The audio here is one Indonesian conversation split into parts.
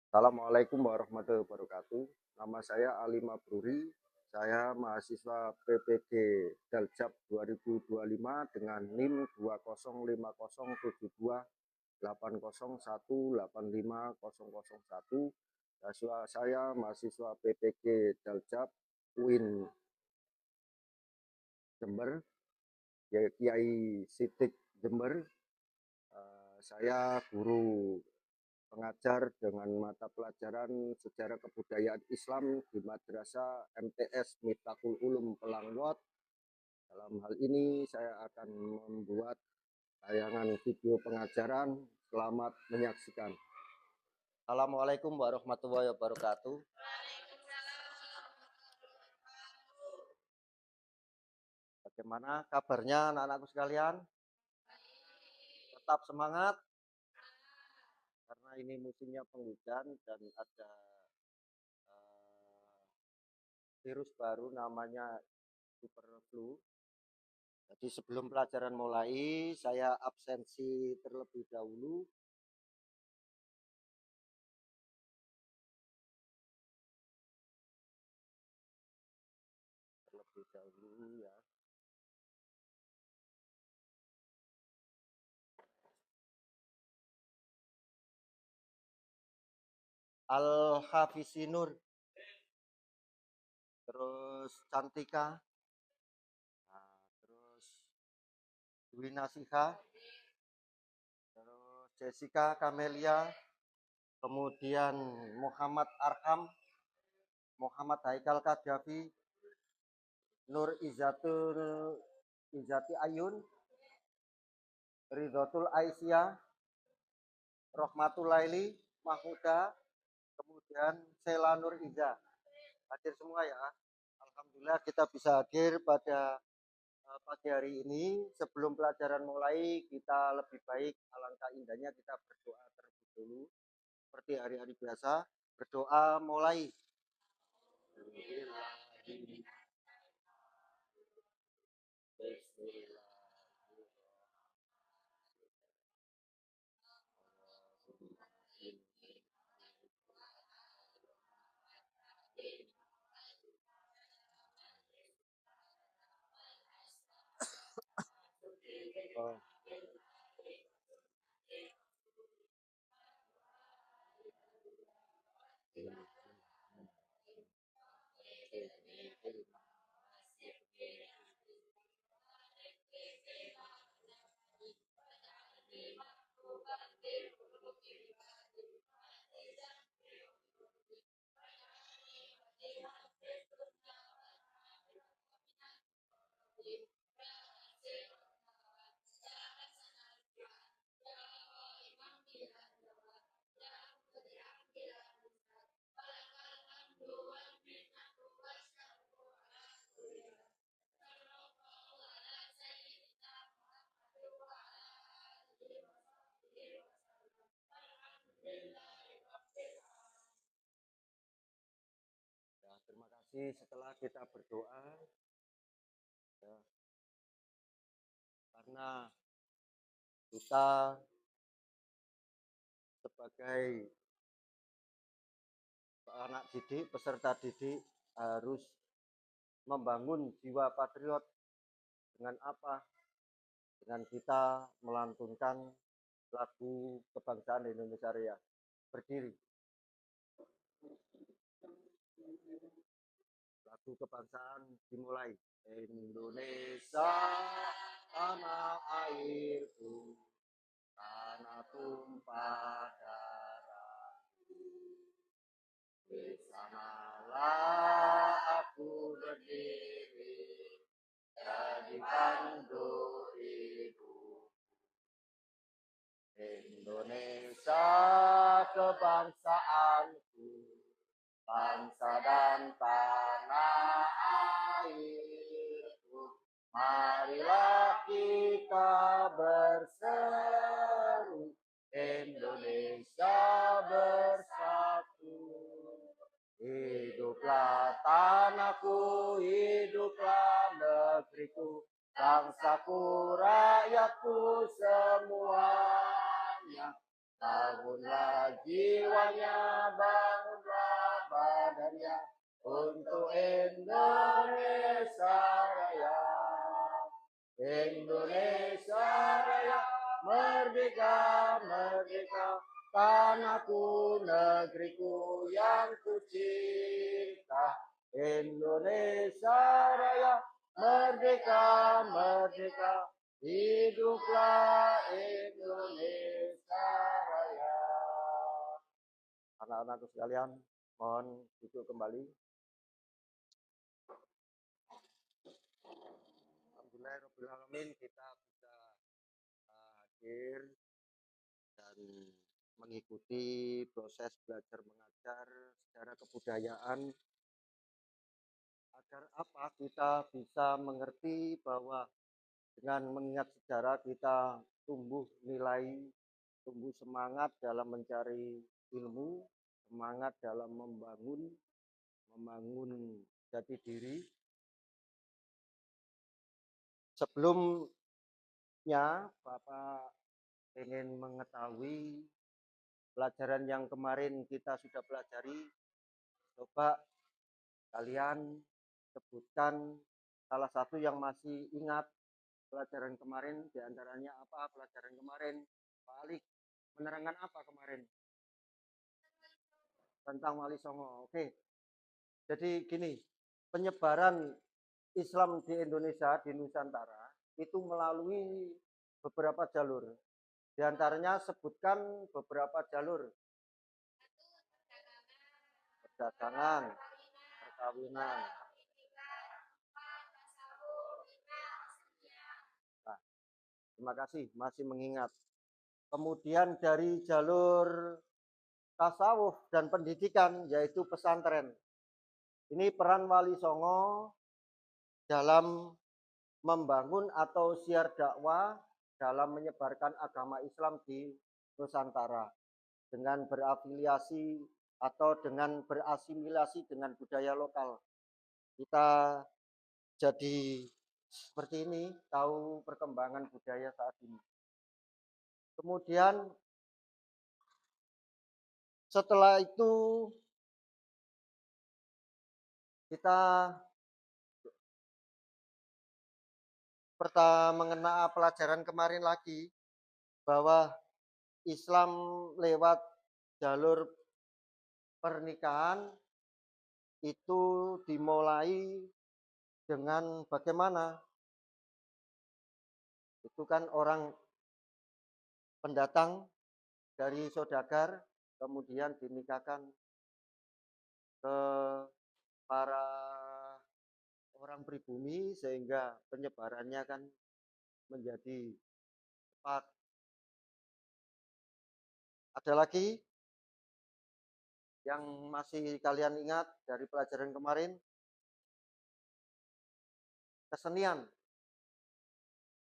Assalamualaikum warahmatullahi wabarakatuh. Nama saya Ali Mabruri. Saya mahasiswa PPG Daljab 2025 dengan NIM 205072801850001. Saya mahasiswa PPG Daljab UIN Jember, Kiai Sidik Jember. Saya guru pengajar dengan mata pelajaran Sejarah Kebudayaan Islam di Madrasah MTS Miftahul Ulum Pelangbot. Dalam hal ini saya akan membuat tayangan video pengajaran. Selamat menyaksikan. Assalamualaikum warahmatullahi wabarakatuh. Bagaimana kabarnya anak-anakku sekalian? Tetap semangat karena ini musimnya penghujan dan ada virus baru namanya super flu. Jadi sebelum pelajaran mulai, saya absensi terlebih dahulu. Ya. Al-Hafizi Nur, terus Cantika, terus Dwi Nasiha, terus Jessica Kamelia, kemudian Muhammad Arham, Muhammad Haikal Kadafi, Nur Izati Ayun, Ridhotul Aisyah, Rohmatul Laili Mahmuda, kemudian Sela Nur Iza. Hadir semua ya. Alhamdulillah kita bisa hadir pada pagi hari ini. Sebelum pelajaran mulai, kita lebih baik, alangkah indahnya kita berdoa terlebih dulu. Seperti hari-hari biasa, berdoa mulai. Oh. Ya, terima kasih. Setelah kita berdoa, ya, karena kita sebagai anak didik, peserta didik harus membangun jiwa patriot dengan apa? Dengan kita melantunkan lagu kebangsaan Indonesia Raya. Berdiri. Lagu kebangsaan dimulai. Indonesia tanah airku, tanah tumpah darahku. Di sanalah aku berdiri, jadi pandu hidup. Indonesia kebangsaanku, bangsa dan tanah airku. Marilah kita berseru, Indonesia bersatu. Hiduplah tanahku, hiduplah negeriku, bangsaku, rakyatku semuanya. Bangunlah jiwanya Indonesia Raya, Indonesia Raya, merdeka, merdeka, tanahku, negeriku yang kucinta. Indonesia Raya, merdeka, merdeka, hiduplah Indonesia Raya. Anak-anakku sekalian, mohon duduk kembali. Alhamdulillahirrahmanirrahim, kita bisa hadir dan mengikuti proses belajar mengajar secara kebudayaan, agar apa, kita bisa mengerti bahwa dengan mengingat sejarah kita tumbuh nilai, tumbuh semangat dalam mencari ilmu, semangat dalam membangun jati diri. Sebelumnya Bapak ingin mengetahui pelajaran yang kemarin kita sudah pelajari. Coba kalian sebutkan salah satu yang masih ingat pelajaran kemarin, diantaranya apa pelajaran kemarin? Pak Alik, menerangkan apa kemarin? Tentang Wali Songo. Oke, jadi gini, penyebaran Islam di Indonesia, di Nusantara, itu melalui beberapa jalur. Di antaranya sebutkan beberapa jalur. Perdagangan, perkawinan. Nah, terima kasih masih mengingat. Kemudian dari jalur tasawuf dan pendidikan, yaitu pesantren. Ini peran Wali Songo dalam membangun atau siar dakwah dalam menyebarkan agama Islam di Nusantara dengan berafiliasi atau dengan berasimilasi dengan budaya lokal. Kita jadi seperti ini, tahu perkembangan budaya saat ini. Kemudian setelah itu kita mengenai pelajaran kemarin lagi, bahwa Islam lewat jalur pernikahan itu dimulai dengan bagaimana? Itu kan orang pendatang dari saudagar, kemudian dinikahkan ke para orang pribumi, sehingga penyebarannya kan menjadi cepat. Ada lagi yang masih kalian ingat dari pelajaran kemarin? Kesenian.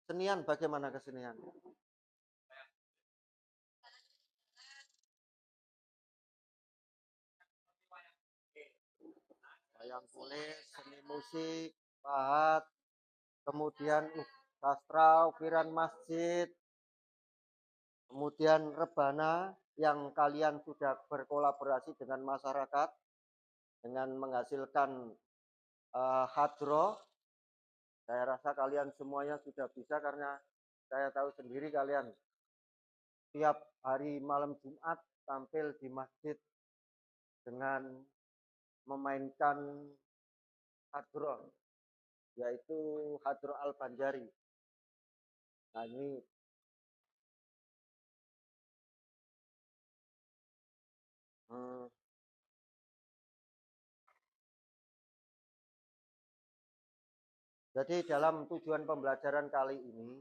Kesenian, bagaimana kesenian? Wayang kulit, seni musik, pahat, kemudian sastra, ukiran masjid, kemudian rebana yang kalian sudah berkolaborasi dengan masyarakat dengan menghasilkan hadroh. Saya rasa kalian semuanya sudah bisa, karena saya tahu sendiri kalian tiap hari malam Jumat tampil di masjid dengan memainkan hadroh, yaitu hadroh Al-Banjari. Nah, ini jadi dalam tujuan pembelajaran kali ini,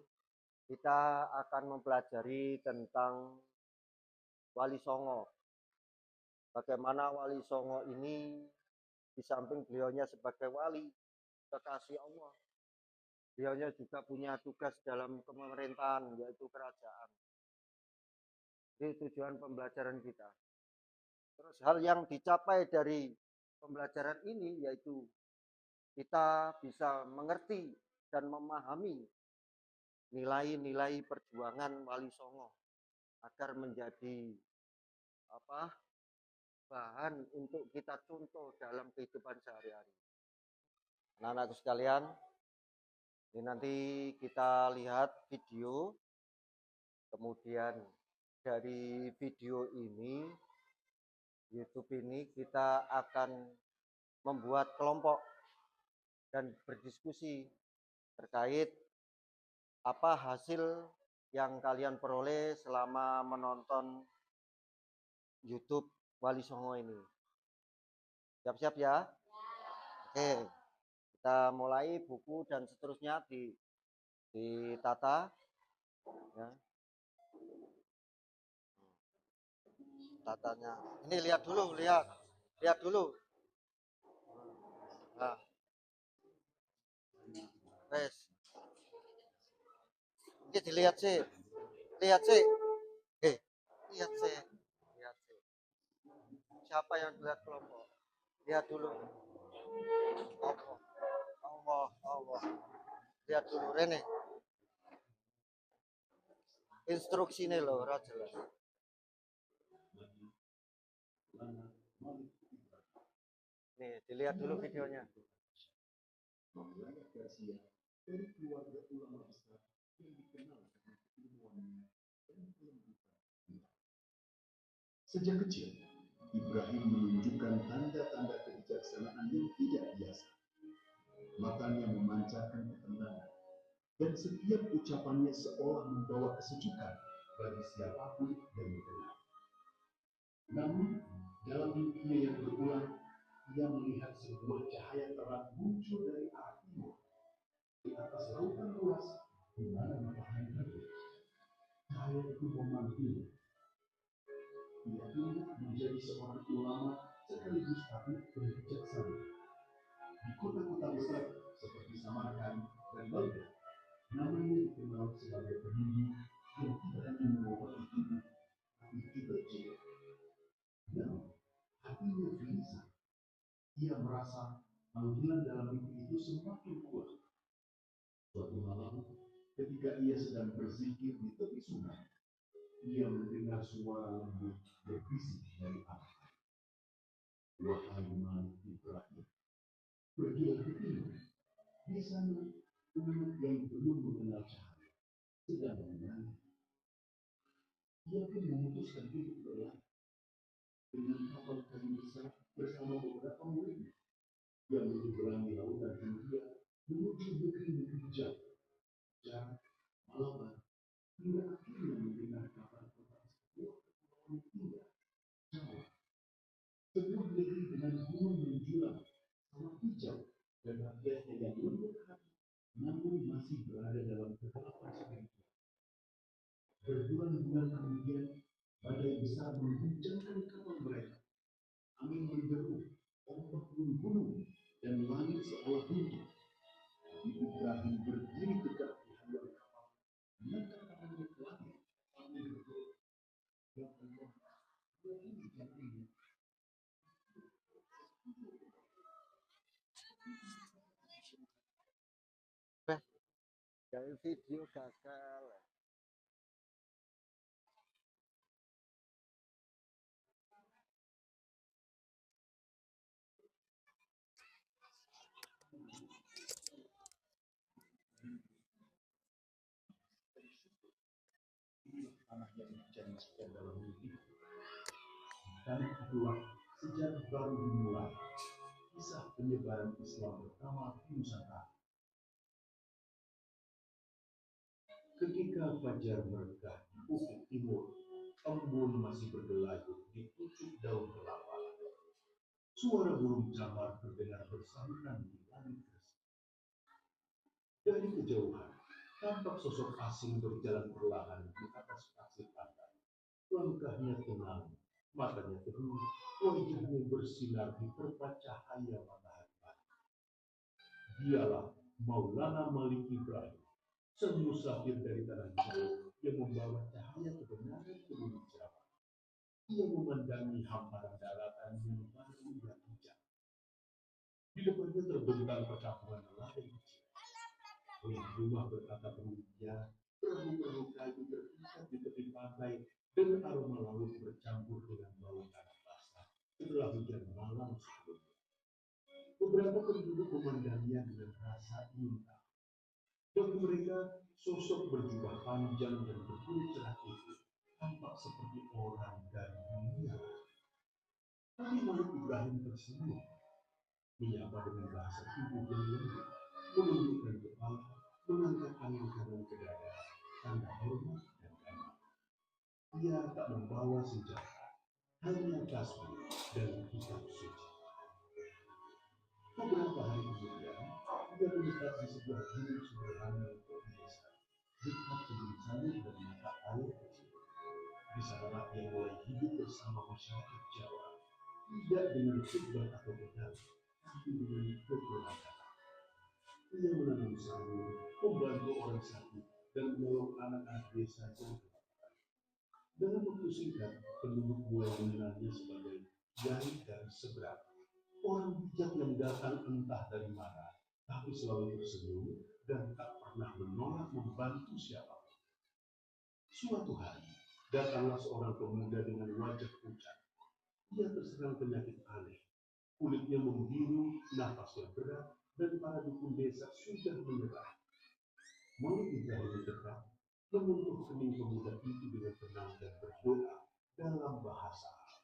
kita akan mempelajari tentang Wali Songo. Bagaimana Wali Songo ini, di samping beliaunya sebagai wali, kekasih Allah, beliaunya juga punya tugas dalam pemerintahan, yaitu kerajaan. Ini tujuan pembelajaran kita. Terus hal yang dicapai dari pembelajaran ini, yaitu kita bisa mengerti dan memahami nilai-nilai perjuangan Wali Songo agar menjadi bahan untuk kita contoh dalam kehidupan sehari-hari. Anak-anakku sekalian, ini nanti kita lihat video, kemudian dari video ini, YouTube ini kita akan membuat kelompok dan berdiskusi terkait apa hasil yang kalian peroleh selama menonton YouTube Wali Songo ini. Siap-siap ya? Oke, kita mulai buku dan seterusnya ditata. Ya. Tatanya. Ini lihat dulu. Nah, wes. Ini dilihat sih. Lihat sih. Eh, lihat sih. Lihat sih. Siapa yang lihat kelompok? Lihat dulu. Allah. Lihat dulu Rene. Instruksinya loh, ora jelas. Nih, dilihat dulu videonya. Dari keluarga ulama besar yang dikenal dengan keilmuannya dan kelembutan. Sejak kecil, Ibrahim menunjukkan tanda-tanda kebijaksanaan yang tidak biasa. Matanya memancarkan ketenangan, dan setiap ucapannya seolah membawa kesejukan bagi siapapun yang mendengar. Namun, dalam mimpinya yang berulang, ia melihat sebuah cahaya terang muncul dari arah timur di atas lautan luas di mana matahari terbit. Cahaya itu memanggil. Ia tumbuh menjadi seorang ulama sekaligus tabib dan bijaksana. Di kota-kota besar seperti Samarkand dan Baghdad, namanya dikenal sebagai pendidik yang tidak hanya mengobati tubuh, tapi juga jiwa. Namun, hatinya gelisah. Ia merasa panggilan dalam mimpi itu semakin kuat. Suatu malam, ketika ia sedang berzikir di tepi sungai, ia mendengar suara lembut berbisik dari arah. Wahai Malik Ibrahim, pergilah ke timur. Di sana, umat yang belum mengenal cahaya sedang menangis. Ia pun memutuskan untuk berlayar dengan kapal kayu besar bersama beberapa muridnya yang menyeberangi lautan Hindia menuju negeri-negeri jauh, jarak Malabar, hingga akhirnya mendengar kabar tentang sebuah kepulauan indah, Jawa. Sebuah negeri dengan gunung menjulang, sawah hijau, dan rakyatnya yang lembut hati, namun masih berada dalam kegelapan spiritual. Berbulan-bulan kemudian, badai besar mengguncangkan kapal mereka. Angin menderu, ombak gunung-gunung, dan langit seolah runtuh. Ibrahim berdiri tegak di hadapan kapal, mengangkat tangannya ke langit, sambil berdoa, "Ya Allah, beri janjimu." Dari video gagal. Tanah yang dijanjikan dalam mimpi. Dan itulah sejarah baru dimulai. Kisah penyebaran Islam pertama di Nusantara. Ketika fajar meregah di ufuk timur, embun masih bergelayut di pucuk daun kelapa. Suara burung camar terdengar bersahutan di langit gresik. Dari kejauhan, tampak sosok asing berjalan perlahan di atas pasir pantai. Langkahnya tenang, matanya teduh, wajahnya bersinar di perpat cahaya matahari pagi. Dialah Maulana Malik Ibrahim, sang musafir dari tanah jauh yang membawa cahaya kebenaran ke bumi Jawa. Ia memandangi hamparan daratan yang baru dan hijau. Di depannya terbentang perkampungan nelayan kecil. Rumah beratap rupiah, perahu-perahu kayu terikat di tepi pantai, dan aroma laut bercampur dengan bau tanah basah setelah hujan malam sebelumnya. Beberapa penduduk memandangnya dengan rasa ingin tahu. Bagi mereka, sosok berjubah panjang dan berkulit cerah itu tampak seperti orang dari dunia. Tapi Malik Ibrahim tersenyum, menyapa dengan bahasa tubuh yang lembut, menundukkan kepala, mengangkat tangan kanan ke dada, tanda hormat dan damai. Ia tak membawa senjata, hanya tasbih dan kitab suci. Beberapa hari kemudian, ia menetap di sebuah gunung sederhana di desa, dekat kebun sawit dan mata air kecil. Di sanalah ia mulai hidup bersama masyarakat Jawa, tidak dengan khutbah atau pedang, tapi dengan peperangan kata. Ia menanam sayur, membantu orang sakit, dan menolong anak-anak desa yang kelaparan. Dalam waktu singkat, penduduk mulai mengenalnya sebagai Yai dari Seberang, orang bijak yang datang entah dari mana, tapi selalu tersenyum dan tak pernah menolak membantu siapapun. Suatu hari, datanglah seorang pemuda dengan wajah pucat. Ia terserang penyakit aneh. Kulitnya membiru, nafasnya berat, dan para dukun desa sudah menyerah. Malik Ibrahim mendekat, menyentuh kening pemuda itu dengan tenang dan berdoa dalam bahasa Arab.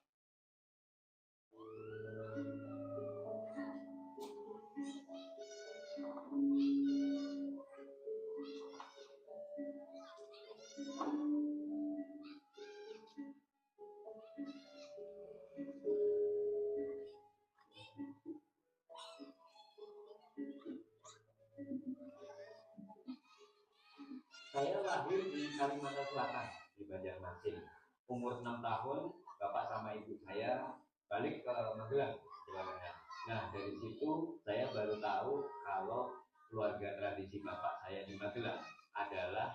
Saya lahir di Kalimantan Selatan, di Banjarmasin. Umur 6 tahun, bapak sama ibu saya balik ke Magelang, Jawa Tengah. Nah, dari situ saya baru tahu kalau keluarga tradisi bapak saya di Magelang adalah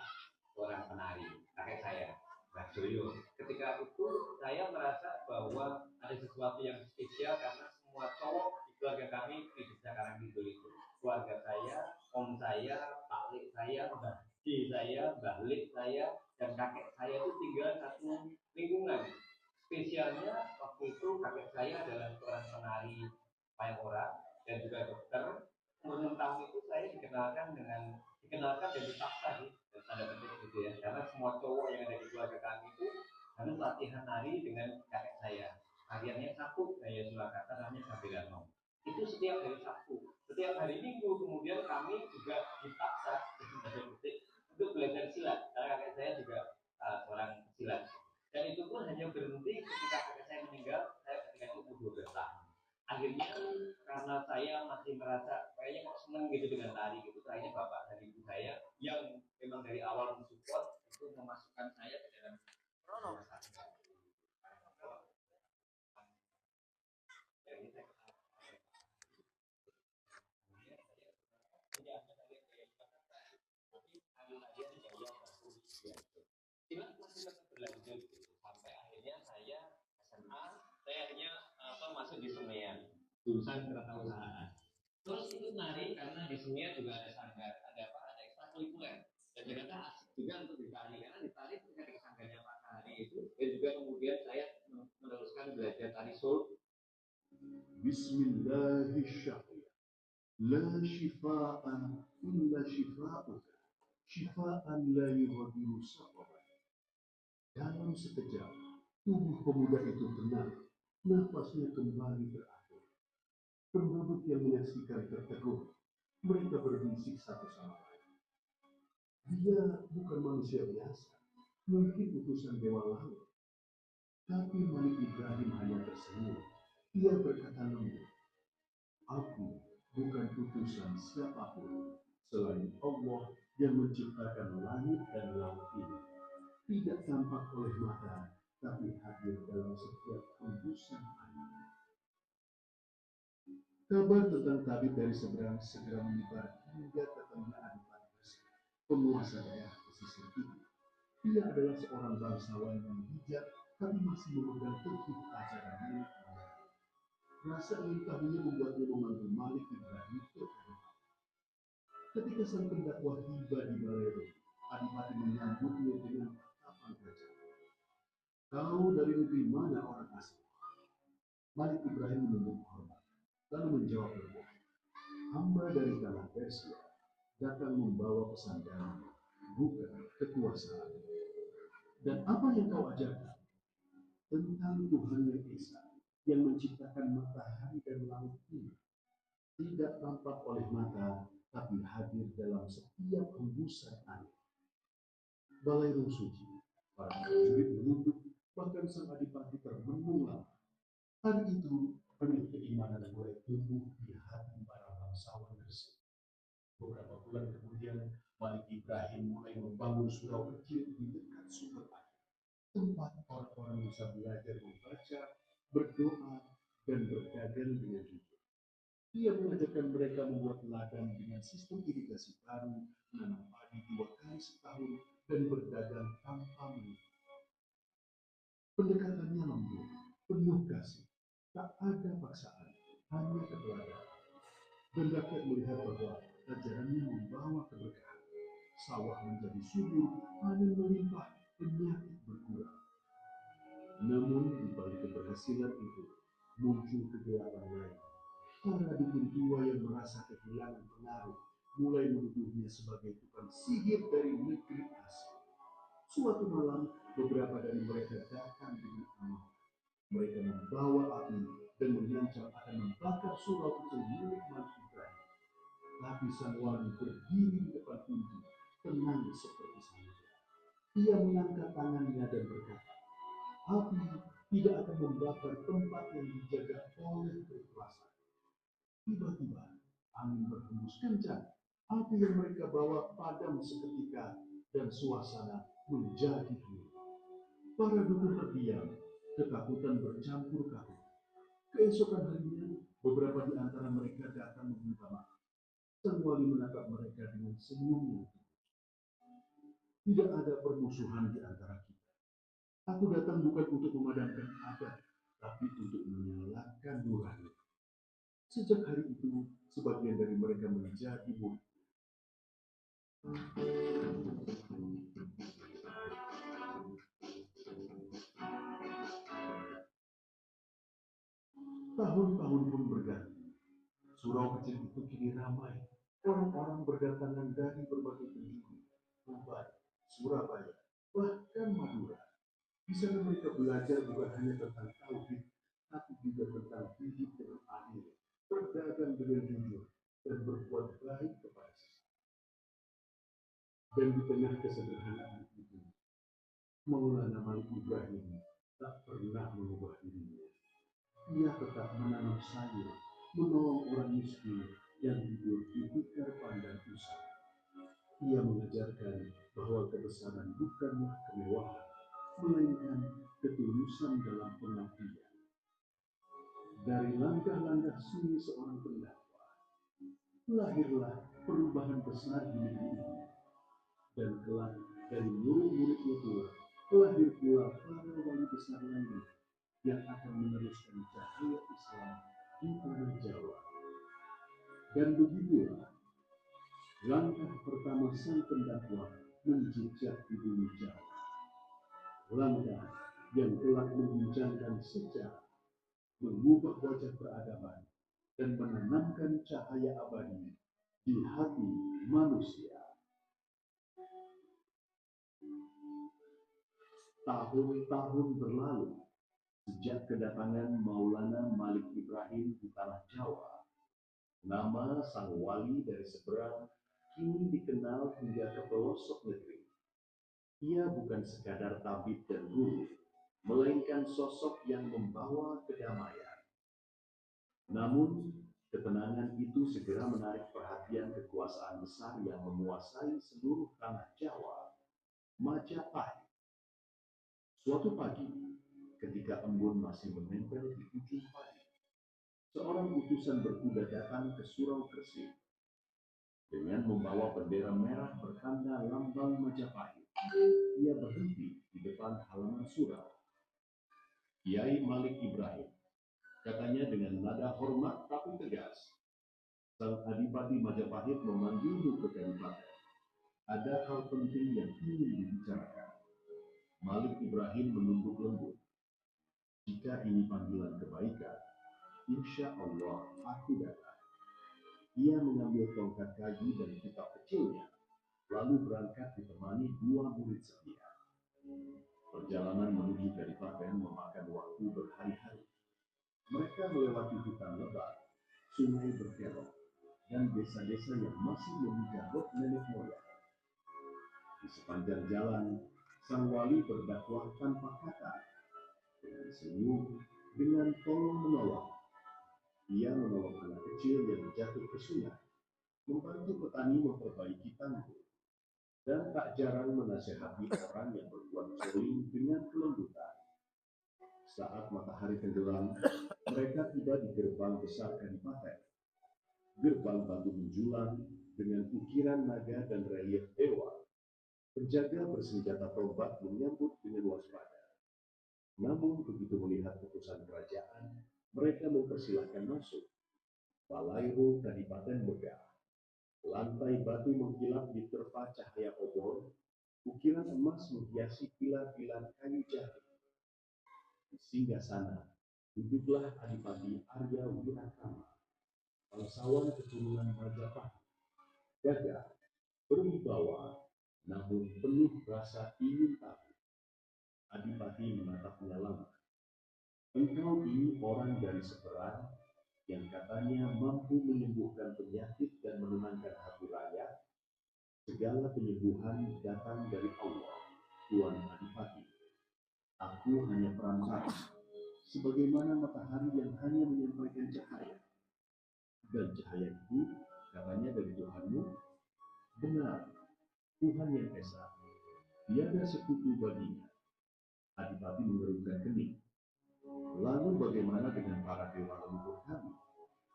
seorang penari, kakek saya, Mbah Joyo. Ketika itu saya merasa bahwa ada sesuatu yang spesial karena semua cowok di keluarga kami di desa Karangkidul itu. Keluarga saya, om saya, pak lik saya, mbah saya, balik saya, dan kakek saya itu tinggal satu lingkungan. Spesialnya waktu itu kakek saya adalah seorang penari payora dan juga dokter. Umur 6 tahun itu saya dikenalkan dan dipaksa sih, dan tanda petik gitu ya, karena semua cowok yang ada di keluarga kami itu harus latihan nari dengan kakek saya. Hariannya Sabtu, saya Surakarta namanya Sabelano. Itu setiap hari Sabtu. Setiap hari Minggu kemudian kami juga dipaksa untuk belajar silat karena kakek saya juga seorang silat, dan itu pun hanya berhenti ketika kakek saya meninggal. Saya ketika itu umur 12 tahun. Akhirnya karena saya masih merasa kayaknya kok seneng gitu dengan tari gitu, akhirnya bapak dan ibu saya yang memang dari awal mensupport itu memasukkan saya ke dalam silat masih tetap berlanjut gitu. Sampai akhirnya saya SMA, saya akhirnya masuk di Semean, jurusan Keretausahaan. Terus itu nari karena di Semean juga ada sanggar, ada apa, ada ekstrakurikuler. Dan ternyata asik juga untuk ditari, karena ditari ketika sanggarnya Pak Hari itu, dan juga kemudian saya meneruskan belajar tari sul. Bismillahirrahmanirrahim. La shifaa illa shifauka. Shifaan la yughadiru saqama. Dalam sekejap, tubuh pemuda itu tenang, nafasnya kembali teratur. Penduduk yang menyaksikan tertegun, mereka berbisik satu sama lain. Dia bukan manusia biasa, mungkin utusan dewa langit. Tapi Malik Ibrahim hanya tersenyum. Ia berkata lembut, aku bukan utusan siapapun selain Allah yang menciptakan langit dan laut ini. Tidak tampak oleh mata, tapi hadir dalam setiap hembusan angin. Kabar tentang tabib dari Seberang segera menyebar hingga ke telinga Adipati Resik, penguasa daerah pesisir itu. Dia adalah seorang bangsawan yang bijak, tapi masih memegang teguh ajaran milik Allah. Rasa ingin tahunya membuatnya memanggil Malik Ibrahim ke hadapan. Ketika sang pendakwah tiba di Balero, Adipati menyambutnya dengan tatapan tajam. Kau dari negeri mana orang asing? Malik Ibrahim menunduk hormat. lalu menjawab lembut, hamba dari tanah Persia datang membawa pesan damai, bukan kekuasaan. Dan apa yang kau ajarkan? Tentang Tuhan yang Esa, yang menciptakan matahari dan langit ini, tidak tampak oleh mata, tapi hadir dalam setiap hembusan angin. Balai suci, para prajurit menunduk, bahkan sang adipati termenung lama. Hari itu, benih keimanan mulai tumbuh di hati para bangsawan Gresik. Beberapa bulan kemudian, Malik Ibrahim mulai membangun surau kecil di dekat sumber air, tempat orang-orang bisa belajar membaca, berdoa, dan berdagang dengan jujur. Ia mengajarkan mereka membuat ladang dengan sistem irigasi baru, menanam padi 2 kali setahun, dan berdagang tanpa menipu. Pendekatannya lembut, penuh kasih, tak ada paksaan, hanya keteladanan. Dan rakyat melihat bahwa ajarannya membawa keberkahan. Sawah menjadi subur, panen melimpah, penyakit berkurang. Namun di balik keberhasilan itu, muncul kegelapan lain. Para dukun tua yang merasa kehilangan pengaruh mulai menuduhnya sebagai tukang sihir dari negeri asing. Suatu malam, beberapa dari mereka datang dengan amarah. Mereka membawa api dan mengancam akan membakar surau kecil milik Malik Ibrahim. Tapi sang wali berdiri di depan pintu, tenang seperti samudera. Ia mengangkat tangannya dan berkata, api tidak akan membakar tempat yang dijaga oleh kekuasaan. Tiba-tiba, angin berhembus kencang. Api yang mereka bawa padam seketika dan suasana menjadi hening. Para dukun terdiam, ketakutan bercampur kabut. Keesokan harinya, beberapa di antara mereka datang meminta maaf. Sang wali menatap mereka dengan senyum yang tulus. Tidak ada permusuhan di antara kita. Aku datang bukan untuk memadamkan adat, tapi untuk menyalakan nurani. Sejak hari itu, sebagian dari mereka menjadi murid. Tahun-tahun pun berganti. Surau kecil itu kini ramai. Orang-orang berdatangan dari berbagai penjuru, Tuban, Surabaya, bahkan Madura. Di sana mereka belajar bukan hanya tentang tauhid, tapi juga tentang hidup dengan adil, berdagang dengan jujur, dan berbuat baik kepada sesama. Dan di tengah kesederhanaan itu, Maulana Malik Ibrahim tak pernah mengubah dirinya. Ia tetap menanam sayur, menolong orang miskin yang hidup di tikar pandang usaha. Ia mengajarkan bahwa kebesaran bukanlah kemewahan, melainkan ketulusan dalam pengabdian. Dari langkah-langkah sunyi seorang pendakwah, lahirlah perubahan besar di negeri ini. Dan kelak dari murid-muridnya pula, lahir pula para wali besar lainnya yang akan meneruskan cahaya Islam di tanah Jawa. Dan begitulah langkah pertama sang pendakwah menjejak di bumi Jawa. Langkah yang telah mengguncangkan sejarah, mengubah wajah peradaban, dan menanamkan cahaya abadi di hati manusia. Tahun-tahun berlalu sejak kedatangan Maulana Malik Ibrahim di tanah Jawa. Nama sang wali dari seberang kini dikenal hingga ke pelosok negeri. Ia bukan sekadar tabib dan guru, melainkan sosok yang membawa kedamaian. Namun, ketenangan itu segera menarik perhatian kekuasaan besar yang menguasai seluruh tanah Jawa, Majapahit. Suatu pagi, ketika embun masih menempel di ujung padi, seorang utusan berkuda datang ke Surau Gresik dengan membawa bendera merah bertanda lambang Majapahit. Ia berhenti di depan halaman surau. Kiai Malik Ibrahim, katanya dengan nada hormat tapi tegas. Sang Adipati Majapahit memanggilmu ke Kadipaten. Ada hal penting yang ingin dibicarakan. Malik Ibrahim menunduk lembut. Jika ini panggilan kebaikan, insya Allah aku datang. Ia mengambil tongkat kayu dan kitab kecilnya, lalu berangkat ditemani 2 murid setia. Perjalanan menuju Kadipaten memakan waktu berhari-hari. Mereka melewati hutan lebat, sungai berkelok, dan desa-desa yang masih memuja roh nenek moyang. Di sepanjang jalan, sang wali berdakwah tanpa kata, dengan senyum, dengan tolong-menolong. Ia menolong anak kecil yang jatuh ke sungai, membantu petani memperbaiki tanggul, dan tak jarang menasihati orang yang berbuat zalim dengan kelembutan. Saat matahari tenggelam, mereka tiba di gerbang besar Kadipaten. Gerbang batu menjulang dengan ukiran naga dan relief dewa. Penjaga bersenjata tombak menyambut dengan waspada. Namun begitu melihat putusan kerajaan, mereka mempersilahkan masuk. Balairo Kadipaten megah. Lantai batu mengkilap diterpa cahaya obor. Ukiran emas menghiasi pilar-pilar kayu jati. Di singgasana duduklah Adipati Arya Wirakama, bangsawan keturunan Majapahit, gagah, berwibawa, namun penuh rasa ingin tahu. Adipati menatapnya lama. Engkau ini orang dari seberang yang katanya mampu menyembuhkan penyakit dan menenangkan hati rakyat. Segala penyembuhan datang dari Allah, Tuan Adipati. Aku hanya perantara, sebagaimana matahari yang hanya menyampaikan cahaya. Dan cahaya itu katanya dari Tuhanmu. Benar, Tuhan yang Esa, tiada sekutu baginya. Adipati mengerutkan kening. Lalu bagaimana dengan para dewa leluhur kami?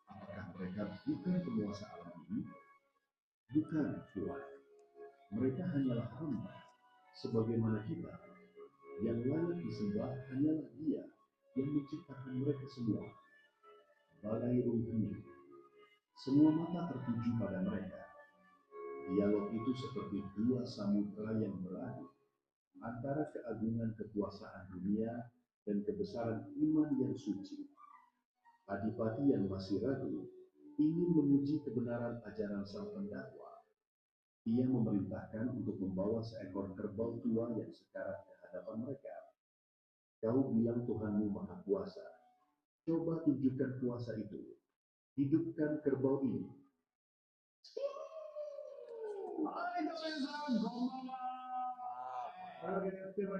Apakah mereka bukan penguasa alam ini? Bukan, Tuhan. Mereka hanyalah hamba, sebagaimana kita. Yang layak disembah hanyalah Dia yang menciptakan mereka semua. Balairo hening. Semua mata tertuju pada mereka. Dialog itu seperti 2 samudera yang beradu antara keagungan kekuasaan dunia dan kebesaran iman yang suci. Adipati yang masih ragu ingin menguji kebenaran ajaran sang pendakwa. Ia memerintahkan untuk membawa seekor kerbau tua yang sekarat ke hadapan mereka. Kau bilang Tuhanmu Maha Kuasa. Coba tunjukkan kuasa itu. Hidupkan kerbau ini.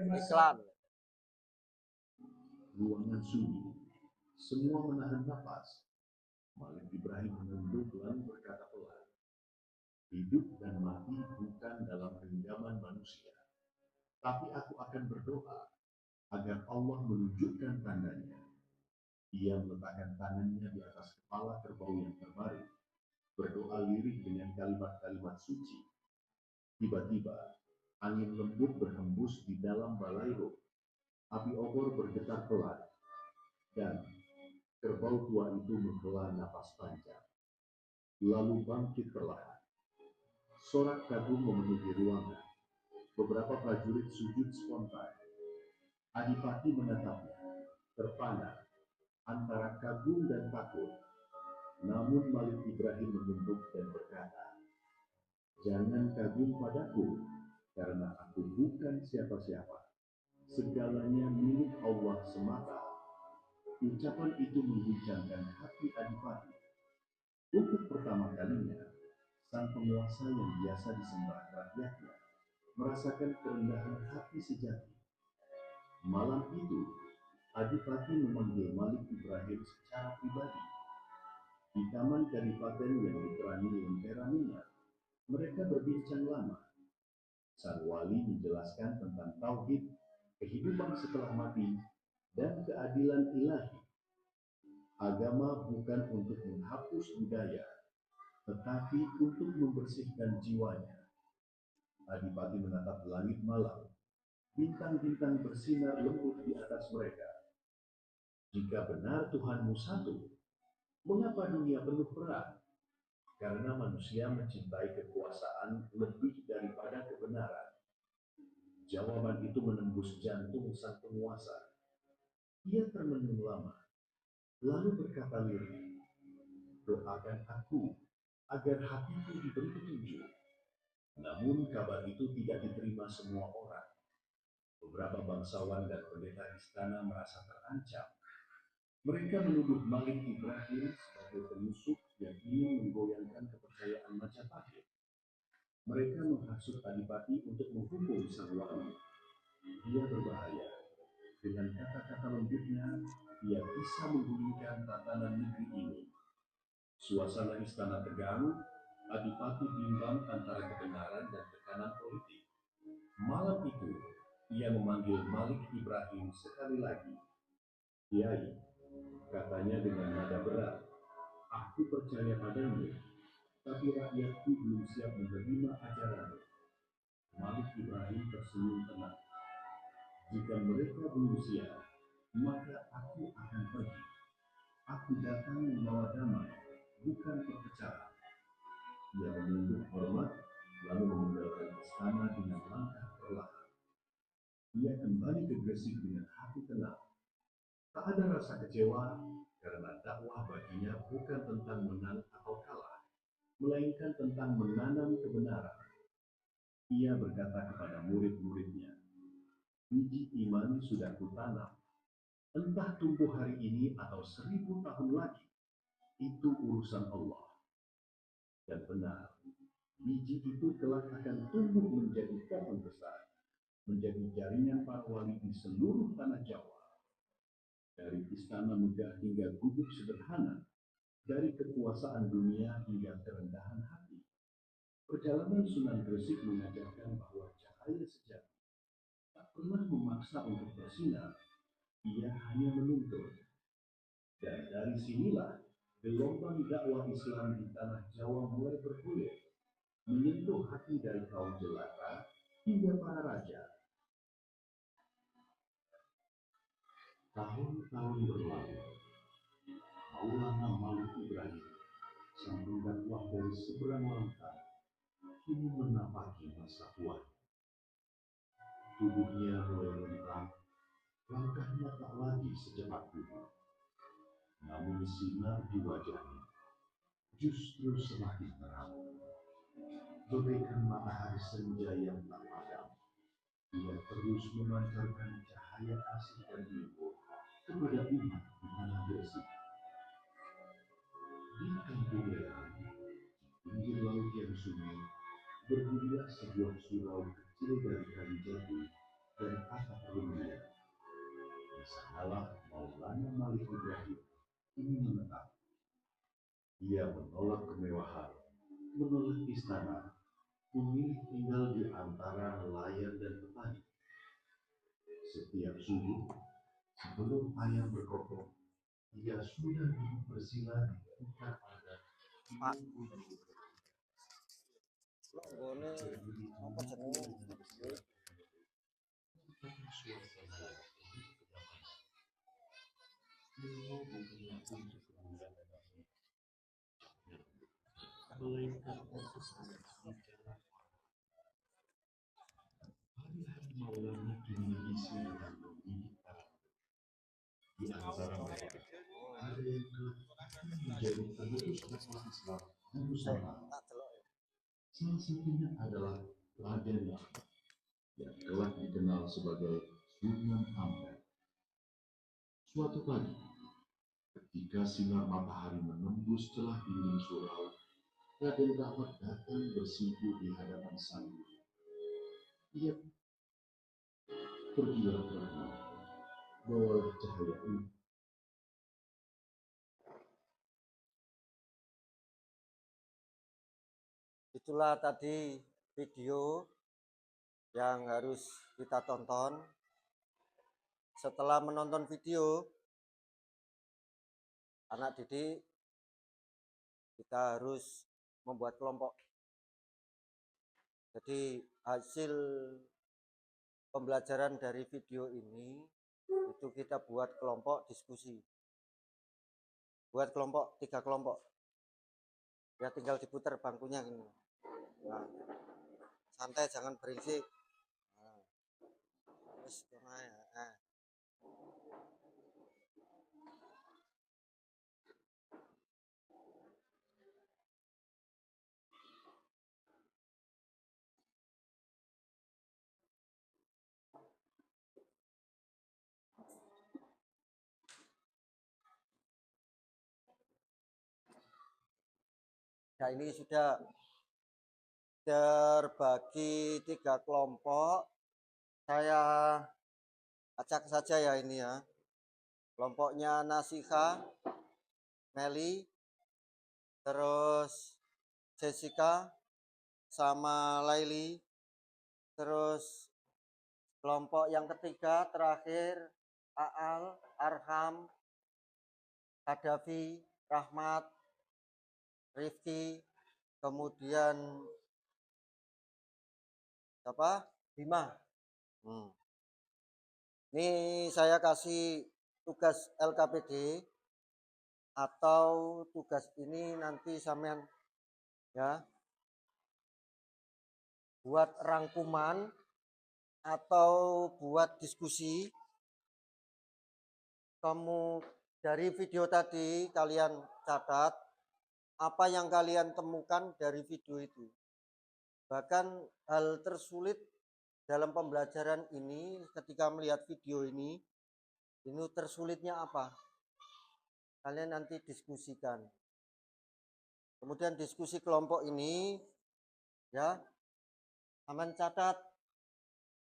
Iklan. Ruangan sunyi. Semua menahan napas. Malik Ibrahim menunduk lalu berkata pelan. Hidup dan mati bukan dalam genggaman manusia. Tapi aku akan berdoa agar Allah menunjukkan tandanya. Ia meletakkan tangannya di atas kepala kerbau yang terbaring, berdoa lirik dengan kalimat-kalimat suci. Tiba-tiba, angin lembut berhembus di dalam balairo. Api obor bergetar pelan, dan kerbau tua itu menghela napas panjang. Lalu bangkit perlahan. Sorak kagum memenuhi ruangan. Beberapa prajurit sujud spontan. Adipati menatapnya, terpana antara kagum dan takut. Namun Malik Ibrahim menunduk dan berkata, jangan kagum padaku, karena aku bukan siapa-siapa. Segalanya milik Allah semata. Ucapan itu mengguncangkan hati Adipati. Untuk pertama kalinya, sang penguasa yang biasa disembah rakyatnya merasakan kerendahan hati sejati. Malam itu, Adipati memanggil Malik Ibrahim secara pribadi. Di taman Kadipaten yang diterangi lentera minyak, mereka berbincang lama. Sang wali menjelaskan tentang tauhid, kehidupan setelah mati, dan keadilan ilahi. Agama bukan untuk menghapus budaya, tetapi untuk membersihkan jiwanya. Adipati menatap langit malam. Bintang-bintang bersinar lembut di atas mereka. Jika benar Tuhanmu satu, mengapa dunia penuh perang? Karena manusia mencintai kekuasaan lebih daripada kebenaran. Jawaban itu menembus jantung sang penguasa. Ia termenung lama. Lalu berkata Lirih, doakan aku agar hatiku diberi petunjuk. Namun kabar itu tidak diterima semua orang. Beberapa bangsawan dan pendeta istana merasa terancam. Mereka menuduh Malik Ibrahim sebagai penyusup yang ingin menggoyangkan kepercayaan Majapahit. Mereka menghasut Adipati untuk menghukum sang wali. Dia berbahaya. Dengan kata-kata lembutnya, ia bisa menggulingkan tatanan negeri ini. Suasana istana tegang, Adipati bimbang antara kebenaran dan tekanan politik. Malam itu, ia memanggil Malik Ibrahim sekali lagi. Kiai, katanya dengan nada berat, aku percaya padamu, tapi rakyatku belum siap menerima ajaranmu. Malik Ibrahim tersenyum tenang. Jika mereka belum siap, maka aku akan pergi. Aku datang membawa damai, bukan perpecahan. Ia menunduk hormat, lalu meninggalkan istana dengan langkah perlahan. Ia kembali ke Gresik dengan hati tenang. Tak ada rasa kecewa, karena dakwah baginya bukan tentang menang atau kalah, melainkan tentang menanam kebenaran. Ia berkata kepada murid-muridnya, biji iman sudah kutanam. Entah tumbuh hari ini atau 1000 tahun lagi, itu urusan Allah. Dan benar, biji itu kelak akan tumbuh menjadi pohon besar, menjadi jaringan para wali di seluruh tanah Jawa. Dari istana megah hingga gubuk sederhana, dari kekuasaan dunia hingga kerendahan hati. Perjalanan Sunan Gresik mengajarkan bahwa cahaya sejati tak pernah memaksa untuk bersinar, ia hanya menuntun. Dan dari sinilah gelombang dakwah Islam di tanah Jawa mulai bergulir, menyentuh hati dari kaum jelata hingga para raja. Tahun-tahun berlalu, Maulana Malik Ibrahim, sang pendakwah dari seberang lautan, kini menapaki masa tua. Tubuhnya mulai rentang, langkahnya tak lagi secepat dulu. Namun sinar di wajahnya justru semakin terang. Bagaikan matahari senja yang tak padam, ia terus memancarkan cahaya kasih dan ibu kepada umat di tanah Gresik. Di kampung Leran, pinggir laut yang sunyi, berdirilah sebuah surau kecil dari kayu jati dan atap rumahnya. Di sanalah Maulana Malik Ibrahim ini menetap. Ia menolak kemewahan, menolak istana, memilih tinggal di antara nelayan dan petani. Setiap subuh, sebelum ayam berkokok, ia sudah duduk bersila di puncak adat. Pak, longgone apa jenenge? Hari-hari Maulana kini diisi dengan mendidik para di antara mereka. Ada yang menjadi pemutus dakwah Islam di Nusantara. Tak delok ya. Salah satunya adalah Raden yang kelak dikenal sebagai Sunan Ampel. Suatu pagi, ketika sinar matahari menembus celah dinding surau, Raden Rahmat datang bersimpuh di hadapan sang guru. Ia berbilang Rahmat, bawalah cahaya ini. Itulah tadi video yang harus kita tonton. Setelah menonton video, anak didik kita harus membuat kelompok. Jadi hasil pembelajaran dari video ini itu kita buat kelompok diskusi. Buat kelompok 3 kelompok. Ya tinggal diputar bangkunya ini. Nah, santai jangan berisik. Nah, terus ya. Nah, ini sudah terbagi 3 kelompok. Saya acak saja ya ini ya. Kelompoknya Nasika, Meli, terus Jessica, sama Laili. Terus kelompok yang ketiga terakhir Aal, Arham, Hadafi, Rahmat, Rifki, kemudian apa? Bima. Ini saya kasih tugas LKPD atau tugas ini nanti sampean ya buat rangkuman atau buat diskusi. Kamu dari video tadi kalian catat apa yang kalian temukan dari video itu. Bahkan hal tersulit dalam pembelajaran ini ketika melihat video ini tersulitnya apa? Kalian nanti diskusikan. Kemudian diskusi kelompok ini ya, aman catat,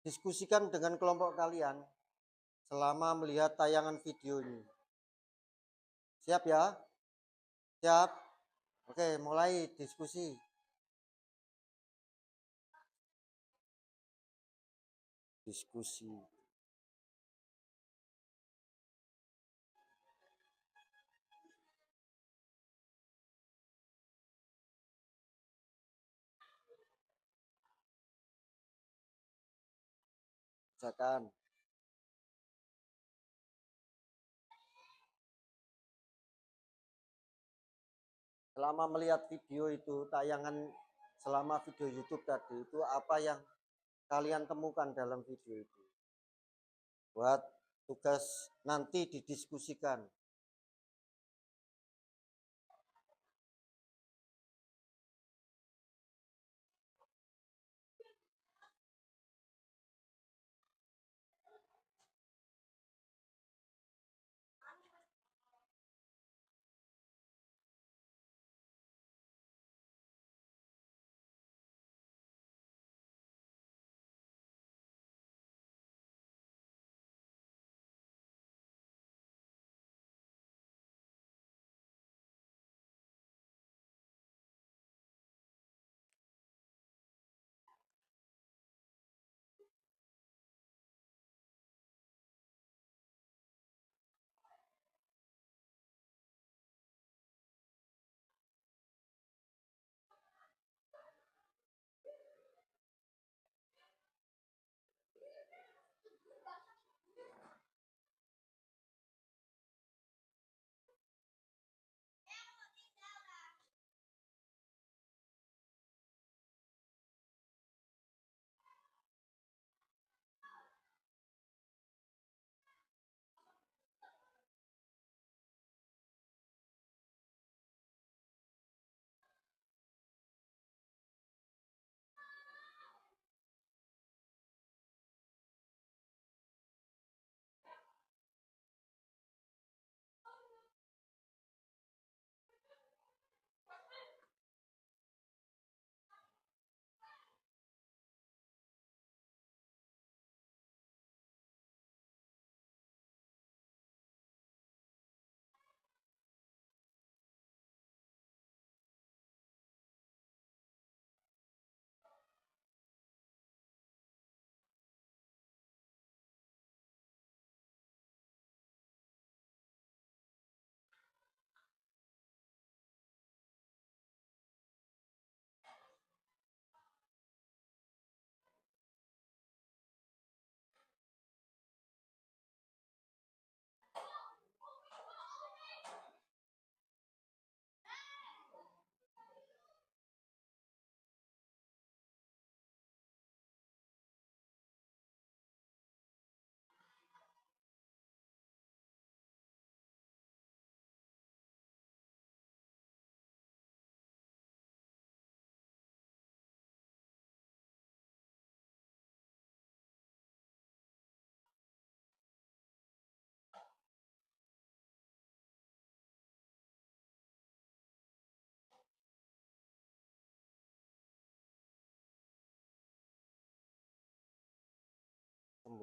diskusikan dengan kelompok kalian selama melihat tayangan video ini. Siap ya? Siap? Oke, mulai diskusi. Diskusi. Misalkan selama melihat video itu, tayangan selama video YouTube tadi itu apa yang kalian temukan dalam video itu? Buat tugas nanti didiskusikan.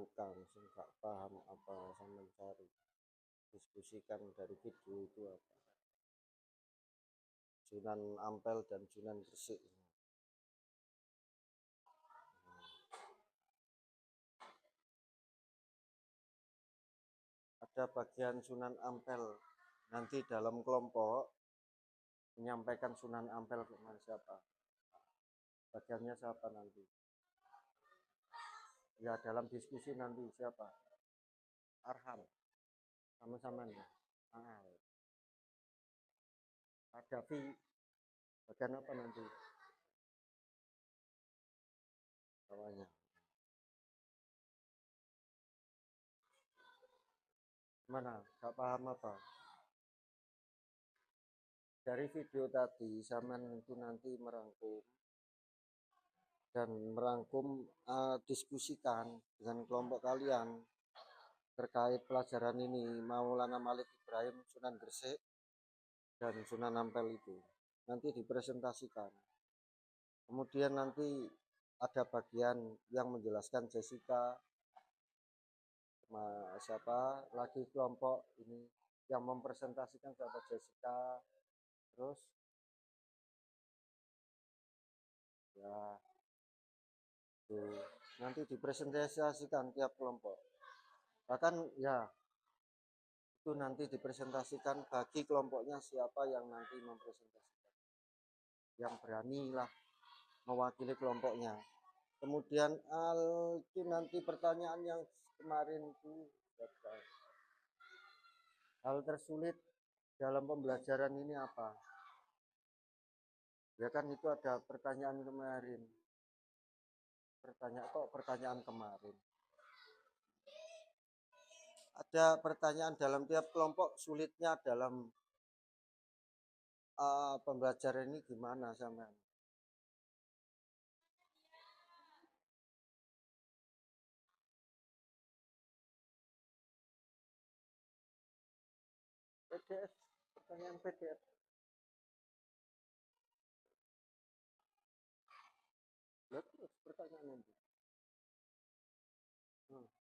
tukang sing gak paham apa sampean cari diskusikan dari video itu apa Sunan Ampel dan Sunan Gresik. Ada bagian Sunan Ampel nanti dalam kelompok menyampaikan Sunan Ampel ke siapa, bagiannya siapa nanti ya dalam diskusi nanti siapa, Arham sama-sama nih. Ada bagian apa nanti bawahnya, mana gak paham apa dari video tadi. Sama itu nanti merangkum diskusikan dengan kelompok kalian terkait pelajaran ini, Maulana Malik Ibrahim, Sunan Gresik dan Sunan Ampel itu nanti dipresentasikan. Kemudian nanti ada bagian yang menjelaskan Jessica, siapa lagi kelompok ini yang mempresentasikan siapa, Jessica, terus ya tuh, nanti dipresentasikan tiap kelompok, bahkan ya itu nanti dipresentasikan bagi kelompoknya siapa yang nanti mempresentasikan, yang berani lah mewakili kelompoknya. Kemudian itu nanti pertanyaan yang kemarin itu, hal tersulit dalam pembelajaran ini apa ya kan, itu ada pertanyaan kemarin, pertanyaan kemarin ada pertanyaan dalam tiap kelompok, sulitnya dalam pembelajaran ini gimana sama PDF, pertanyaan PDF. Terus pertanyaan itu,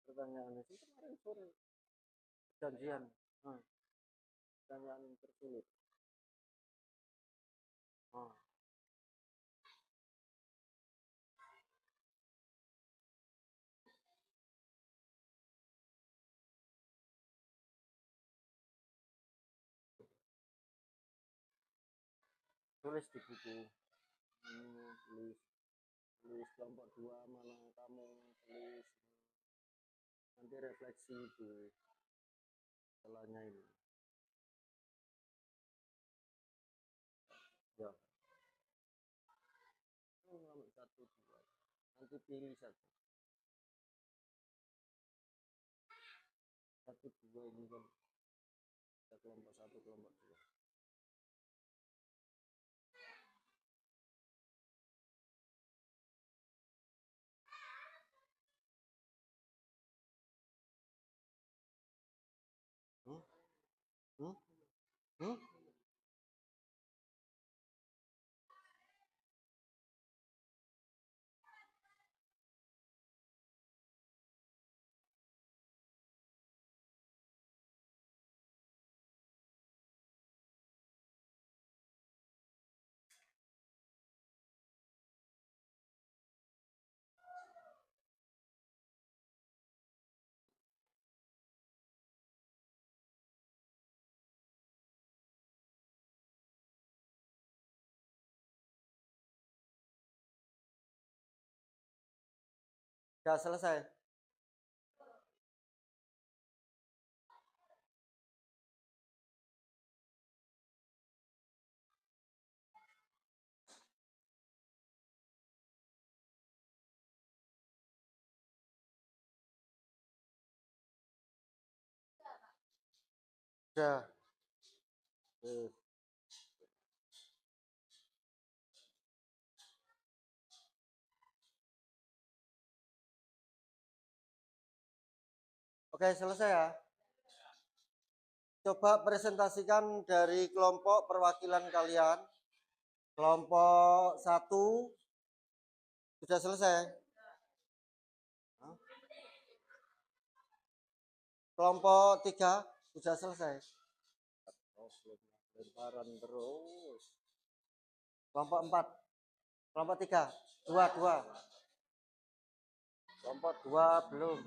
pertanyaan itu kemarin sore janjian, pertanyaan tersulit. Tulis di buku, tulis kelompok 2 mana kamu, tulis nanti refleksi itu setelahnya ini ya. Satu dua nanti pilih satu dua ini kan ada kelompok 1 kelompok 2. Sudah selesai. Sudah. Oke, selesai ya. Coba presentasikan dari kelompok perwakilan kalian. Kelompok 1 sudah selesai. Kelompok 3 sudah selesai. Oh, lemparan terus. Kelompok 4. Kelompok 3. 2. Kelompok 2 belum.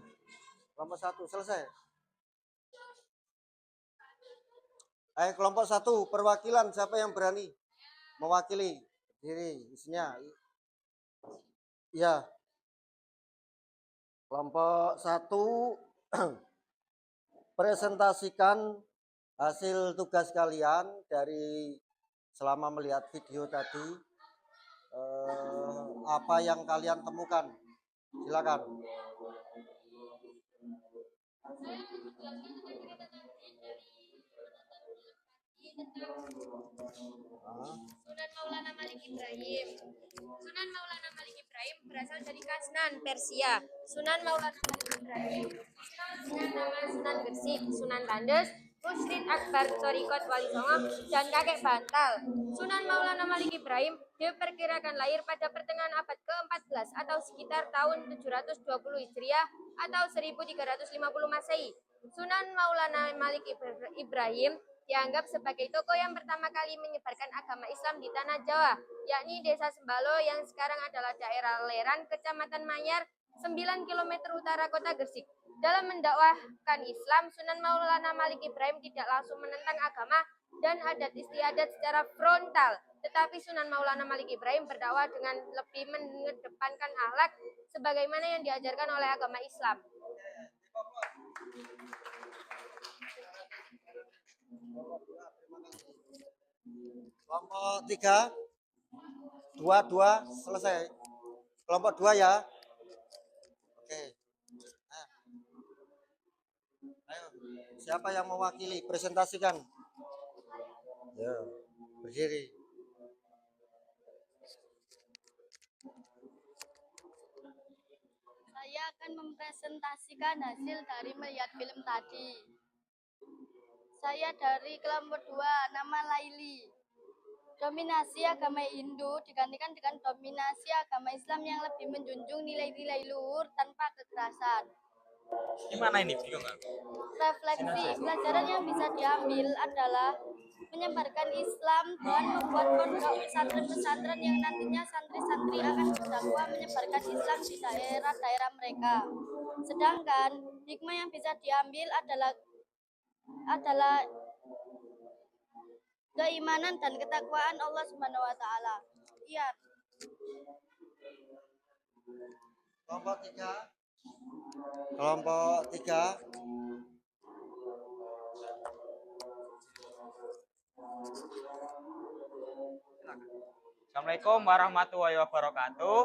Kelompok 1 selesai. Ayo kelompok 1 perwakilan, siapa yang berani mewakili diri isinya? Iya. Kelompok 1 presentasikan hasil tugas kalian dari selama melihat video tadi. Apa yang kalian temukan? Silakan. Sunan Maulana Malik Ibrahim. Sunan Maulana Malik Ibrahim berasal dari Kasnan, Persia. Sunan Maulana Malik Ibrahim dengan nama Sunan Gresik, Sunan Landes, Musyrid Akbar Torikot Wali Songo, dan kakek Bantal. Sunan Maulana Malik Ibrahim diperkirakan lahir pada pertengahan abad ke-14 atau sekitar tahun 720 Hijriah atau 1350 Masehi. Sunan Maulana Malik Ibrahim dianggap sebagai tokoh yang pertama kali menyebarkan agama Islam di tanah Jawa, yakni Desa Sembalo yang sekarang adalah daerah Leran, Kecamatan Manyar, 9 km utara kota Gresik. Dalam mendakwahkan Islam, Sunan Maulana Malik Ibrahim tidak langsung menentang agama dan adat istiadat secara frontal, tetapi Sunan Maulana Malik Ibrahim berdakwah dengan lebih mengedepankan akhlak sebagaimana yang diajarkan oleh agama Islam. Kelompok 3 2 selesai. Kelompok 2 ya. Oke. Nah. Ayo, siapa yang mewakili? Presentasikan. Ya, berdiri. Saya akan mempresentasikan hasil dari melihat film tadi. Saya dari kelompok 2, nama Laili. Dominasi agama Hindu digantikan dengan dominasi agama Islam yang lebih menjunjung nilai-nilai luhur tanpa kekerasan. Gimana ini? Bingung nggak? Refleksi, pelajaran yang bisa diambil adalah menyebarkan Islam dengan membuat pondok pesantren-pesantren yang nantinya santri-santri akan berdakwah menyebarkan Islam di daerah-daerah mereka. Sedangkan hikmah yang bisa diambil adalah keimanan dan ketakwaan Allah Subhanahu wa taala. Iya. Kelompok 3. Kelompok 3. Assalamualaikum warahmatullahi wabarakatuh.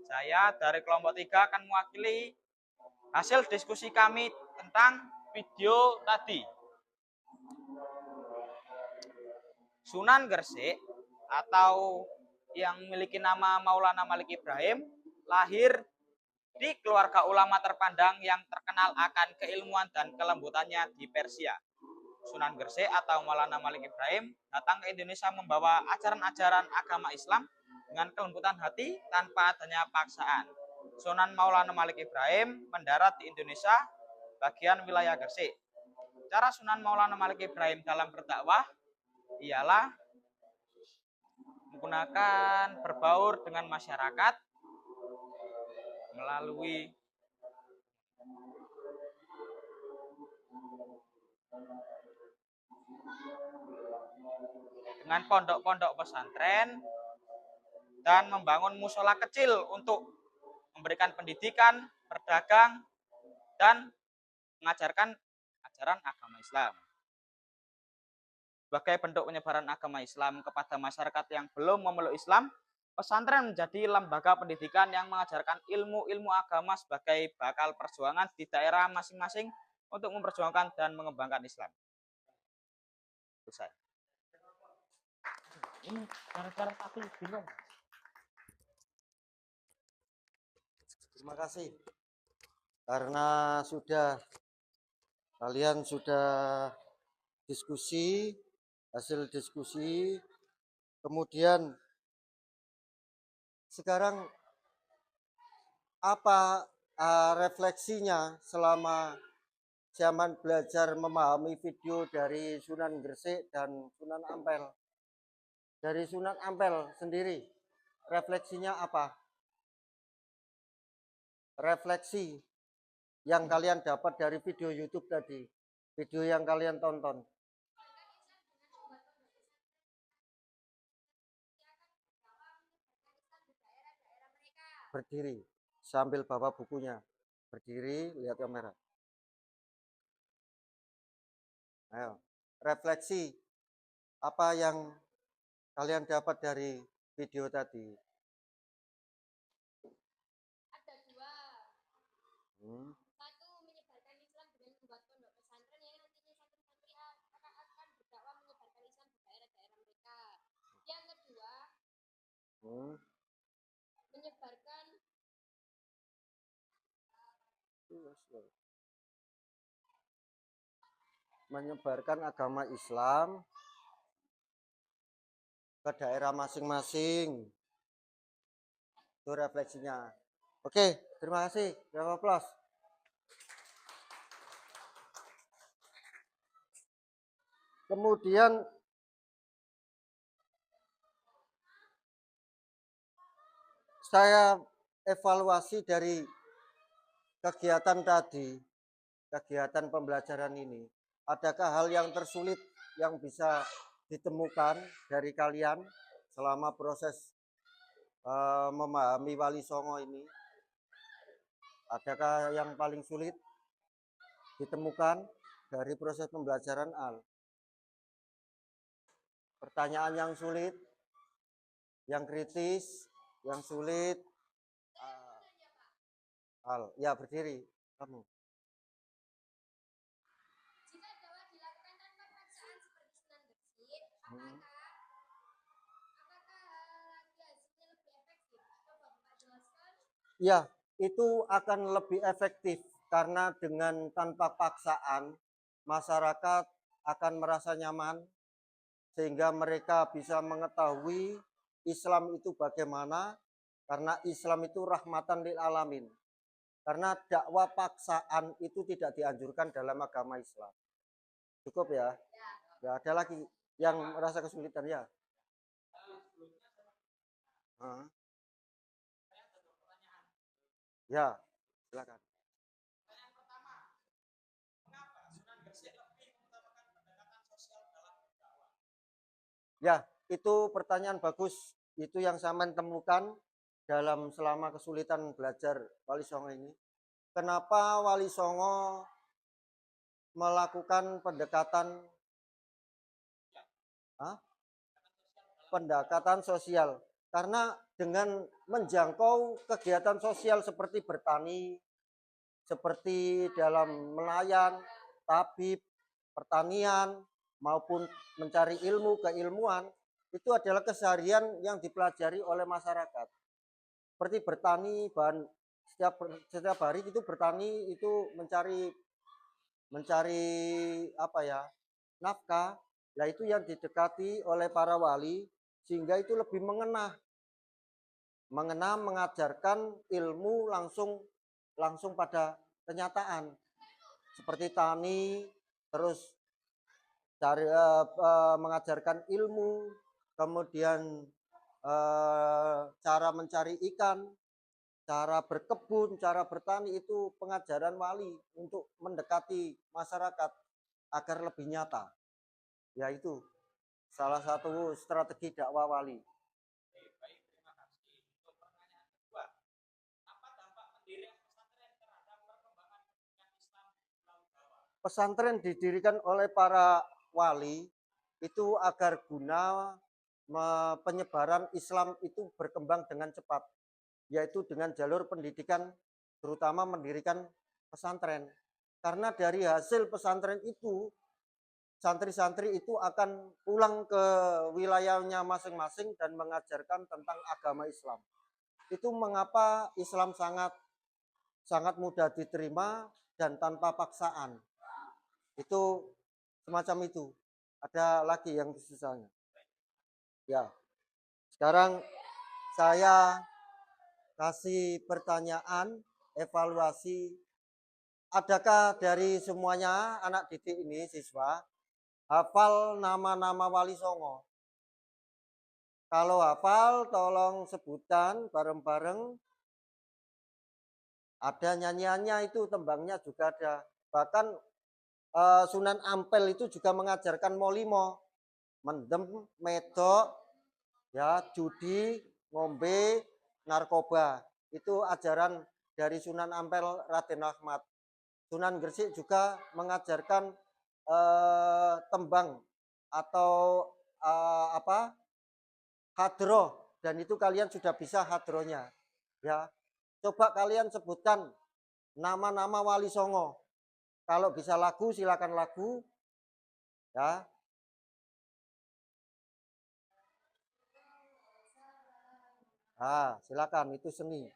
Saya dari kelompok 3 akan mewakili hasil diskusi kami tentang video tadi. Sunan Gresik atau yang memiliki nama Maulana Malik Ibrahim lahir di keluarga ulama terpandang yang terkenal akan keilmuan dan kelembutannya di Persia. Sunan Gresik atau Maulana Malik Ibrahim datang ke Indonesia membawa ajaran-ajaran agama Islam dengan kelembutan hati tanpa adanya paksaan. Sunan Maulana Malik Ibrahim mendarat di Indonesia bagian wilayah Gresik. Cara Sunan Maulana Malik Ibrahim dalam berdakwah ialah menggunakan berbaur dengan masyarakat melalui dengan pondok-pondok pesantren dan membangun musola kecil untuk memberikan pendidikan, berdagang, dan mengajarkan ajaran agama Islam. Sebagai bentuk penyebaran agama Islam kepada masyarakat yang belum memeluk Islam, pesantren menjadi lembaga pendidikan yang mengajarkan ilmu-ilmu agama sebagai bakal perjuangan di daerah masing-masing untuk memperjuangkan dan mengembangkan Islam. Selesai. Ini cara-cara tapi bingung. Terima kasih. Karena kalian sudah diskusi, hasil diskusi, kemudian sekarang apa refleksinya selama zaman belajar memahami video dari Sunan Gresik dan Sunan Ampel. Dari Sunan Ampel sendiri, refleksinya apa? Refleksi yang kalian dapat dari video YouTube tadi, video yang kalian tonton. Berdiri sambil bawa bukunya, berdiri lihat kamera. Ayo, refleksi apa yang kalian dapat dari video tadi? Ada dua. Hmm. Satu, menyebarkan Islam dengan membuat pondok pesantren yang nantinya santri-santri akan berdakwah menyebarkan Islam di daerah-daerah mereka. Yang kedua, menyebarkan agama Islam ke daerah masing-masing. Itu refleksinya. Oke, terima kasih. Jawab aplaus. Kemudian saya evaluasi dari kegiatan tadi, kegiatan pembelajaran ini. Adakah hal yang tersulit yang bisa ditemukan dari kalian selama proses memahami Wali Songo ini? Adakah yang paling sulit ditemukan dari proses pembelajaran Al? Pertanyaan yang sulit, yang kritis, yang sulit. Al, ya berdiri kamu. jika dakwah dilakukan tanpa paksaan seperti Sunan Gresik, apakah hasilnya lebih efektif? Coba Bapak jelaskan. Ya, itu akan lebih efektif karena dengan tanpa paksaan masyarakat akan merasa nyaman sehingga mereka bisa mengetahui Islam itu bagaimana, karena Islam itu rahmatan lil alamin. Karena dakwah paksaan itu tidak dianjurkan dalam agama Islam. Cukup ya? Ya, ada lagi yang merasa kesulitan ya? Ya, silakan. Ya, itu pertanyaan bagus. Itu yang saya temukan dalam selama kesulitan belajar Wali Songo ini. Kenapa Wali Songo melakukan pendekatan sosial? Karena dengan menjangkau kegiatan sosial seperti bertani, seperti dalam melayan, tabib, pertanian, maupun mencari ilmu, keilmuan, itu adalah keseharian yang dipelajari oleh masyarakat. Seperti bertani, bahan setiap hari itu bertani, itu mencari apa ya, nafkah. Nah, itu yang didekati oleh para wali sehingga itu lebih mengena mengajarkan ilmu langsung pada kenyataan. Seperti tani, terus mengajarkan ilmu, kemudian cara mencari ikan, cara berkebun, cara bertani, itu pengajaran wali untuk mendekati masyarakat agar lebih nyata. Yaitu salah satu strategi dakwah wali. Pesantren didirikan oleh para wali itu agar guna penyebaran Islam itu berkembang dengan cepat, yaitu dengan jalur pendidikan, terutama mendirikan pesantren. Karena dari hasil pesantren itu, santri-santri itu akan pulang ke wilayahnya masing-masing dan mengajarkan tentang agama Islam. Itu mengapa Islam sangat mudah diterima dan tanpa paksaan. Itu semacam itu. Ada lagi yang sisanya. Ya. Sekarang saya kasih pertanyaan evaluasi. Adakah dari semuanya anak didik ini siswa hafal nama-nama Wali Songo? Kalau hafal tolong sebutkan bareng-bareng. Ada nyanyiannya itu, tembangnya juga ada. Bahkan Sunan Ampel itu juga mengajarkan molimo, mendem, medok, ya, judi, ngombe, narkoba. Itu ajaran dari Sunan Ampel Raden Ahmad. Sunan Gresik juga mengajarkan tembang atau hadroh, dan itu kalian sudah bisa hadrohnya. Ya, coba kalian sebutkan nama-nama Wali Songo. Kalau bisa lagu silakan lagu, ya. Silakan, itu seni.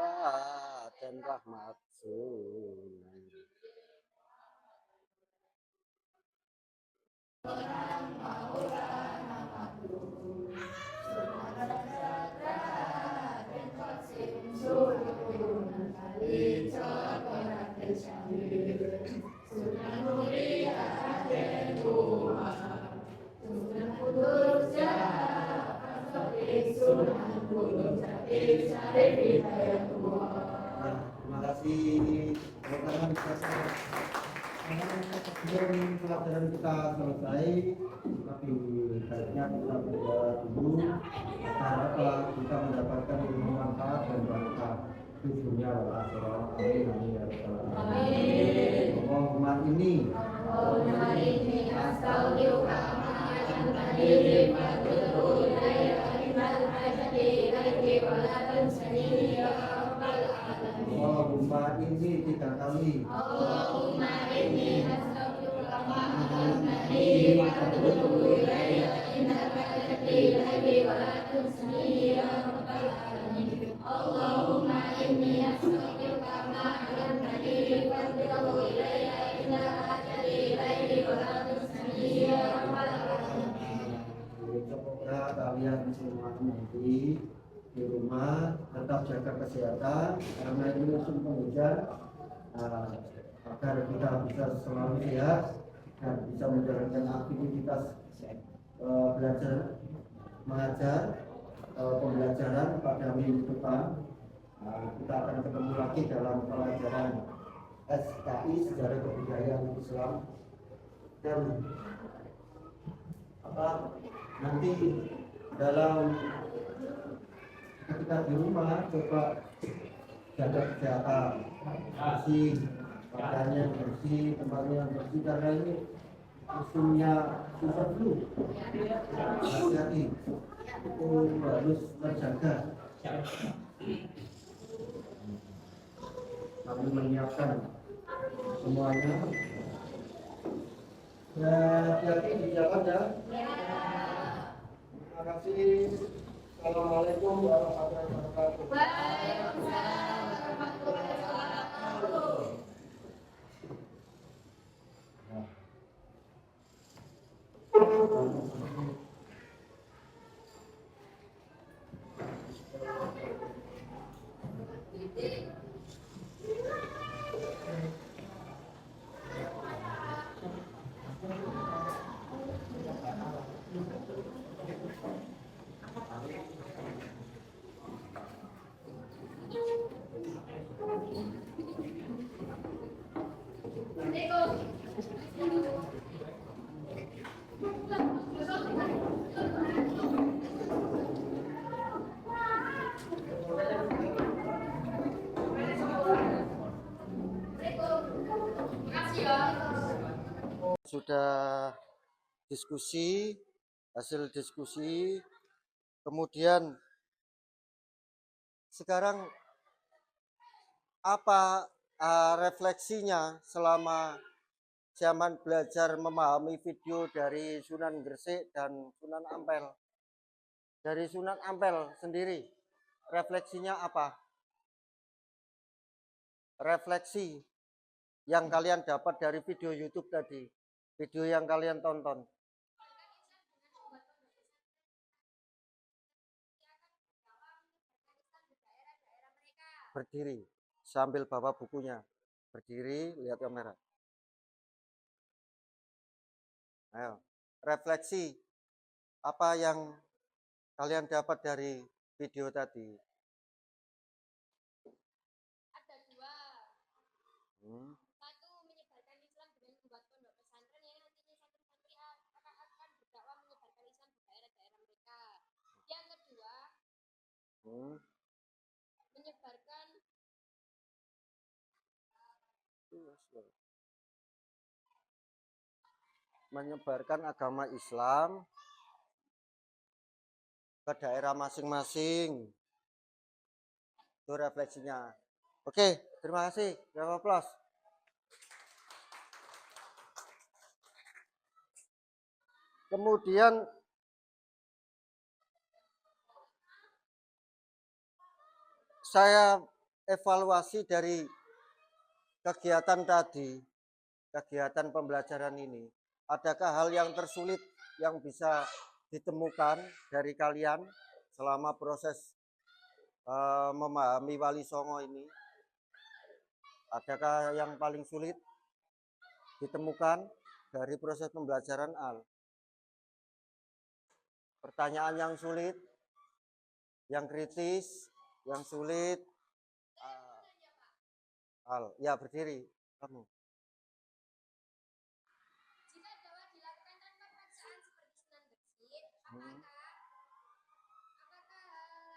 Raden Rahmat Sunan. Terima kasih. Sebelum pelajaran kita selesai, tapi baiknya kita berdoa dulu agar kita mendapatkan ilmu manfaat dan berkah di dunia wal akhirat. Amin amin ya rabbal alamin. Allahumma inni astagfiruka Allahumma inni 3 kali. Allahumma inni astagfiruka Allahumma inni astagfiruka semoga kalian semua nanti di rumah tetap jaga kesehatan karena ini musim penghujan, agar kita bisa selalu sehat dan bisa menjalankan aktivitas belajar mengajar pembelajaran pada minggu depan. Kita akan ketemu lagi dalam pelajaran SKI Sejarah Kebudayaan Islam, dan nanti dalam ketika di rumah coba jaga kesehatan, bersih, makannya bersih, tempatnya bersih, karena ini musimnya super flu. Hati-hati, itu harus terjaga. Kami menyiapkan semuanya. Ya, hati-hati di jalan ya. Terima kasih. Assalamualaikum warahmatullahi wabarakatuh. Waalaikumsalam warahmatullahi wabarakatuh. Sudah diskusi, hasil diskusi, kemudian sekarang apa refleksinya selama zaman belajar memahami video dari Sunan Gresik dan Sunan Ampel. Dari Sunan Ampel sendiri, refleksinya apa? Refleksi yang kalian dapat dari video YouTube tadi, video yang kalian tonton. Berdiri, sambil bawa bukunya. Berdiri, lihat kamera. Ayo, refleksi apa yang kalian dapat dari video tadi? Ada dua. Hmm. Satu, menyebarkan Islam dengan membuat pondok pesantren yang nantinya santri-santri akan berdakwah menyebarkan Islam di daerah-daerah mereka. Yang kedua, menyebarkan agama Islam ke daerah masing-masing. Itu refleksinya. Oke, terima kasih. Jawab plus. Kemudian saya evaluasi dari kegiatan tadi, kegiatan pembelajaran ini. Adakah hal yang tersulit yang bisa ditemukan dari kalian selama proses memahami Wali Songo ini? Adakah yang paling sulit ditemukan dari proses pembelajaran Al? Pertanyaan yang sulit, yang kritis, yang sulit. Al, ya berdiri kamu. jika dakwah dilakukan tanpa paksaan seperti Sunan Gresik, apakah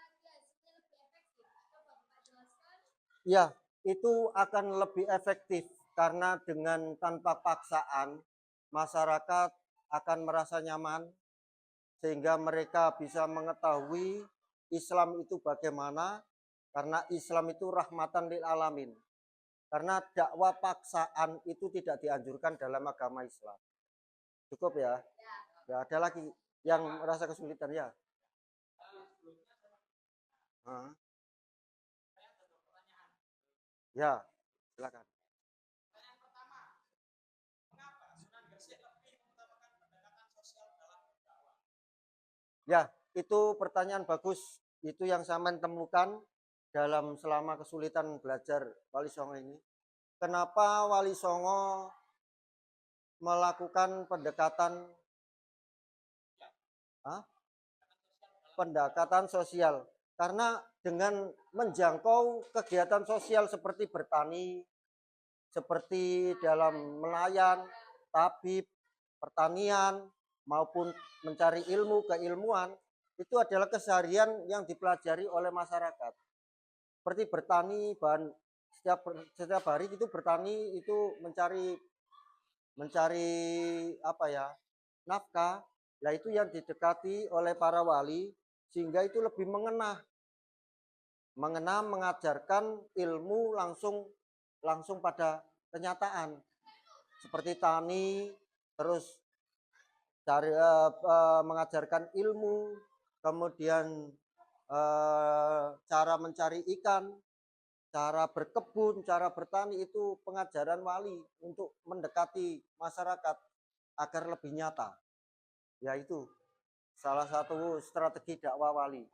hasilnya lebih efektif? Coba Bapak jelaskan. Ya, itu akan lebih efektif karena dengan tanpa paksaan masyarakat akan merasa nyaman sehingga mereka bisa mengetahui Islam itu bagaimana, karena Islam itu rahmatan lil alamin. Karena dakwah paksaan itu tidak dianjurkan dalam agama Islam. Cukup ya? Ya, ada lagi yang merasa kesulitan ya? Ya, silakan. Ya, itu pertanyaan bagus. Itu yang saya temukan dalam selama kesulitan belajar Wali Songo ini. Kenapa Wali Songo melakukan pendekatan sosial? Karena dengan menjangkau kegiatan sosial seperti bertani, seperti dalam melayan, tabib, pertanian, maupun mencari ilmu, keilmuan, itu adalah keseharian yang dipelajari oleh masyarakat. Seperti bertani, bahan setiap hari itu bertani, itu mencari apa ya, nafkah. Nah, itu yang didekati oleh para wali sehingga itu lebih mengenah mengajarkan ilmu langsung pada kenyataan seperti tani, terus mengajarkan ilmu, kemudian cara mencari ikan, cara berkebun, cara bertani, itu pengajaran wali untuk mendekati masyarakat agar lebih nyata. Yaitu salah satu strategi dakwah wali.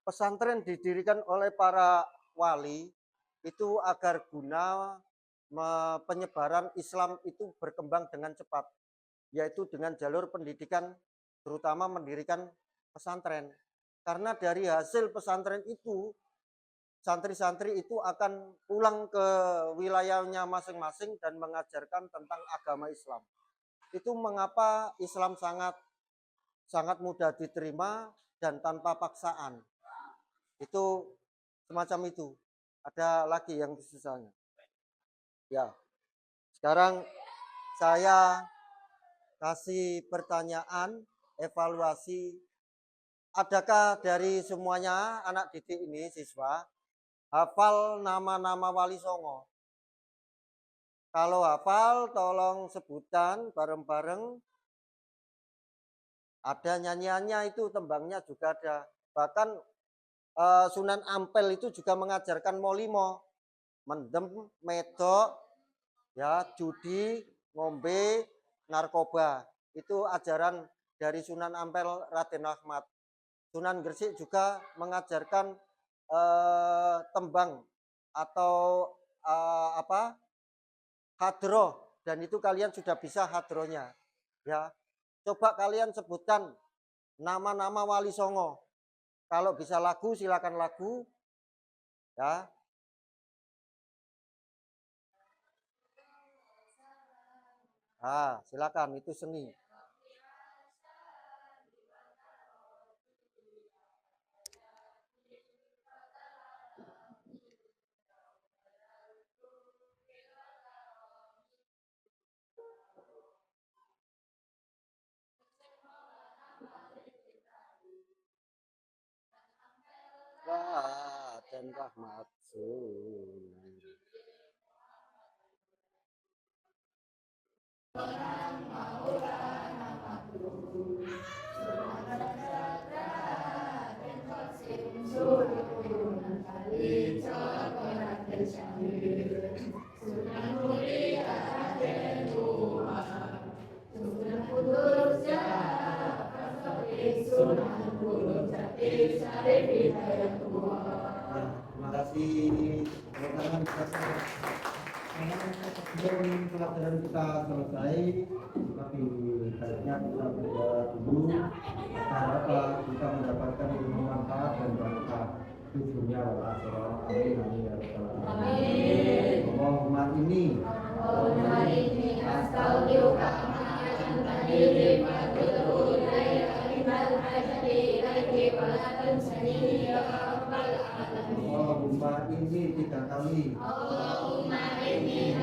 Pesantren didirikan oleh para wali itu agar guna penyebaran Islam itu berkembang dengan cepat, yaitu dengan jalur pendidikan, terutama mendirikan pesantren. Karena dari hasil pesantren itu, santri-santri itu akan pulang ke wilayahnya masing-masing dan mengajarkan tentang agama Islam. Itu mengapa Islam sangat mudah diterima dan tanpa paksaan. Itu semacam itu. Ada lagi yang sisanya. Ya. Sekarang saya kasih pertanyaan evaluasi. Adakah dari semuanya anak didik ini, siswa, hafal nama-nama Wali Songo? Kalau hafal tolong sebutkan bareng-bareng. Ada nyanyiannya itu, tembangnya juga ada. Bahkan Sunan Ampel itu juga mengajarkan molimo, mendem, medok, ya, judi, ngombe, narkoba. Itu ajaran dari Sunan Ampel Raden Ahmad. Sunan Gresik juga mengajarkan tembang atau hadroh, dan itu kalian sudah bisa hadrohnya. Ya, coba kalian sebutkan nama-nama Wali Songo. Kalau bisa lagu silakan lagu. Ya. Silakan, itu seni. Raden Rahmat Sunan. Terima kasih. Sebelum pelajaran kita selesai, tapi baiknya kita berdoa dulu agar kita mendapatkan ilmu manfaat dan berkah di dunia wal akhirah. Amin amin ya rabbal alamin. Allahumma inni astagfiruka Allahumma inni 3 kali. Allahumma inni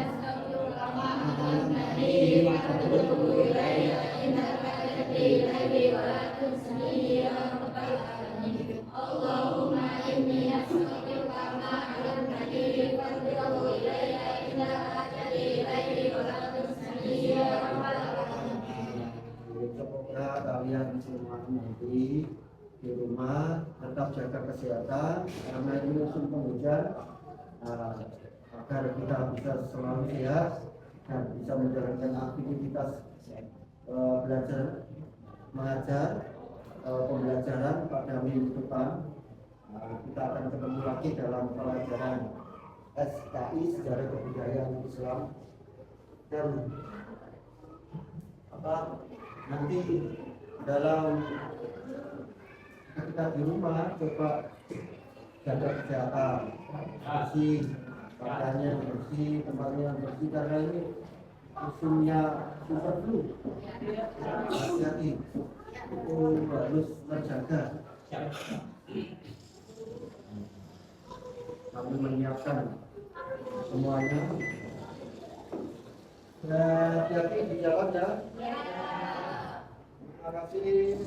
semoga kalian semua nanti di rumah tetap jaga kesehatan karena ini musim penghujan, agar kita bisa selalu sehat dan bisa menjalankan aktivitas belajar mengajar pembelajaran pada minggu depan. Kita akan ketemu lagi dalam pelajaran SKI Sejarah Kebudayaan Islam, dan nanti dalam ketika di rumah coba jaga kesehatan, bersih, pakaiannya bersih, tempatnya bersih, karena ini musimnya super flu. Hati-hati, itu harus terjaga. Kami menyiapkan semuanya. Hati-hati di jalan ya. Terima kasih.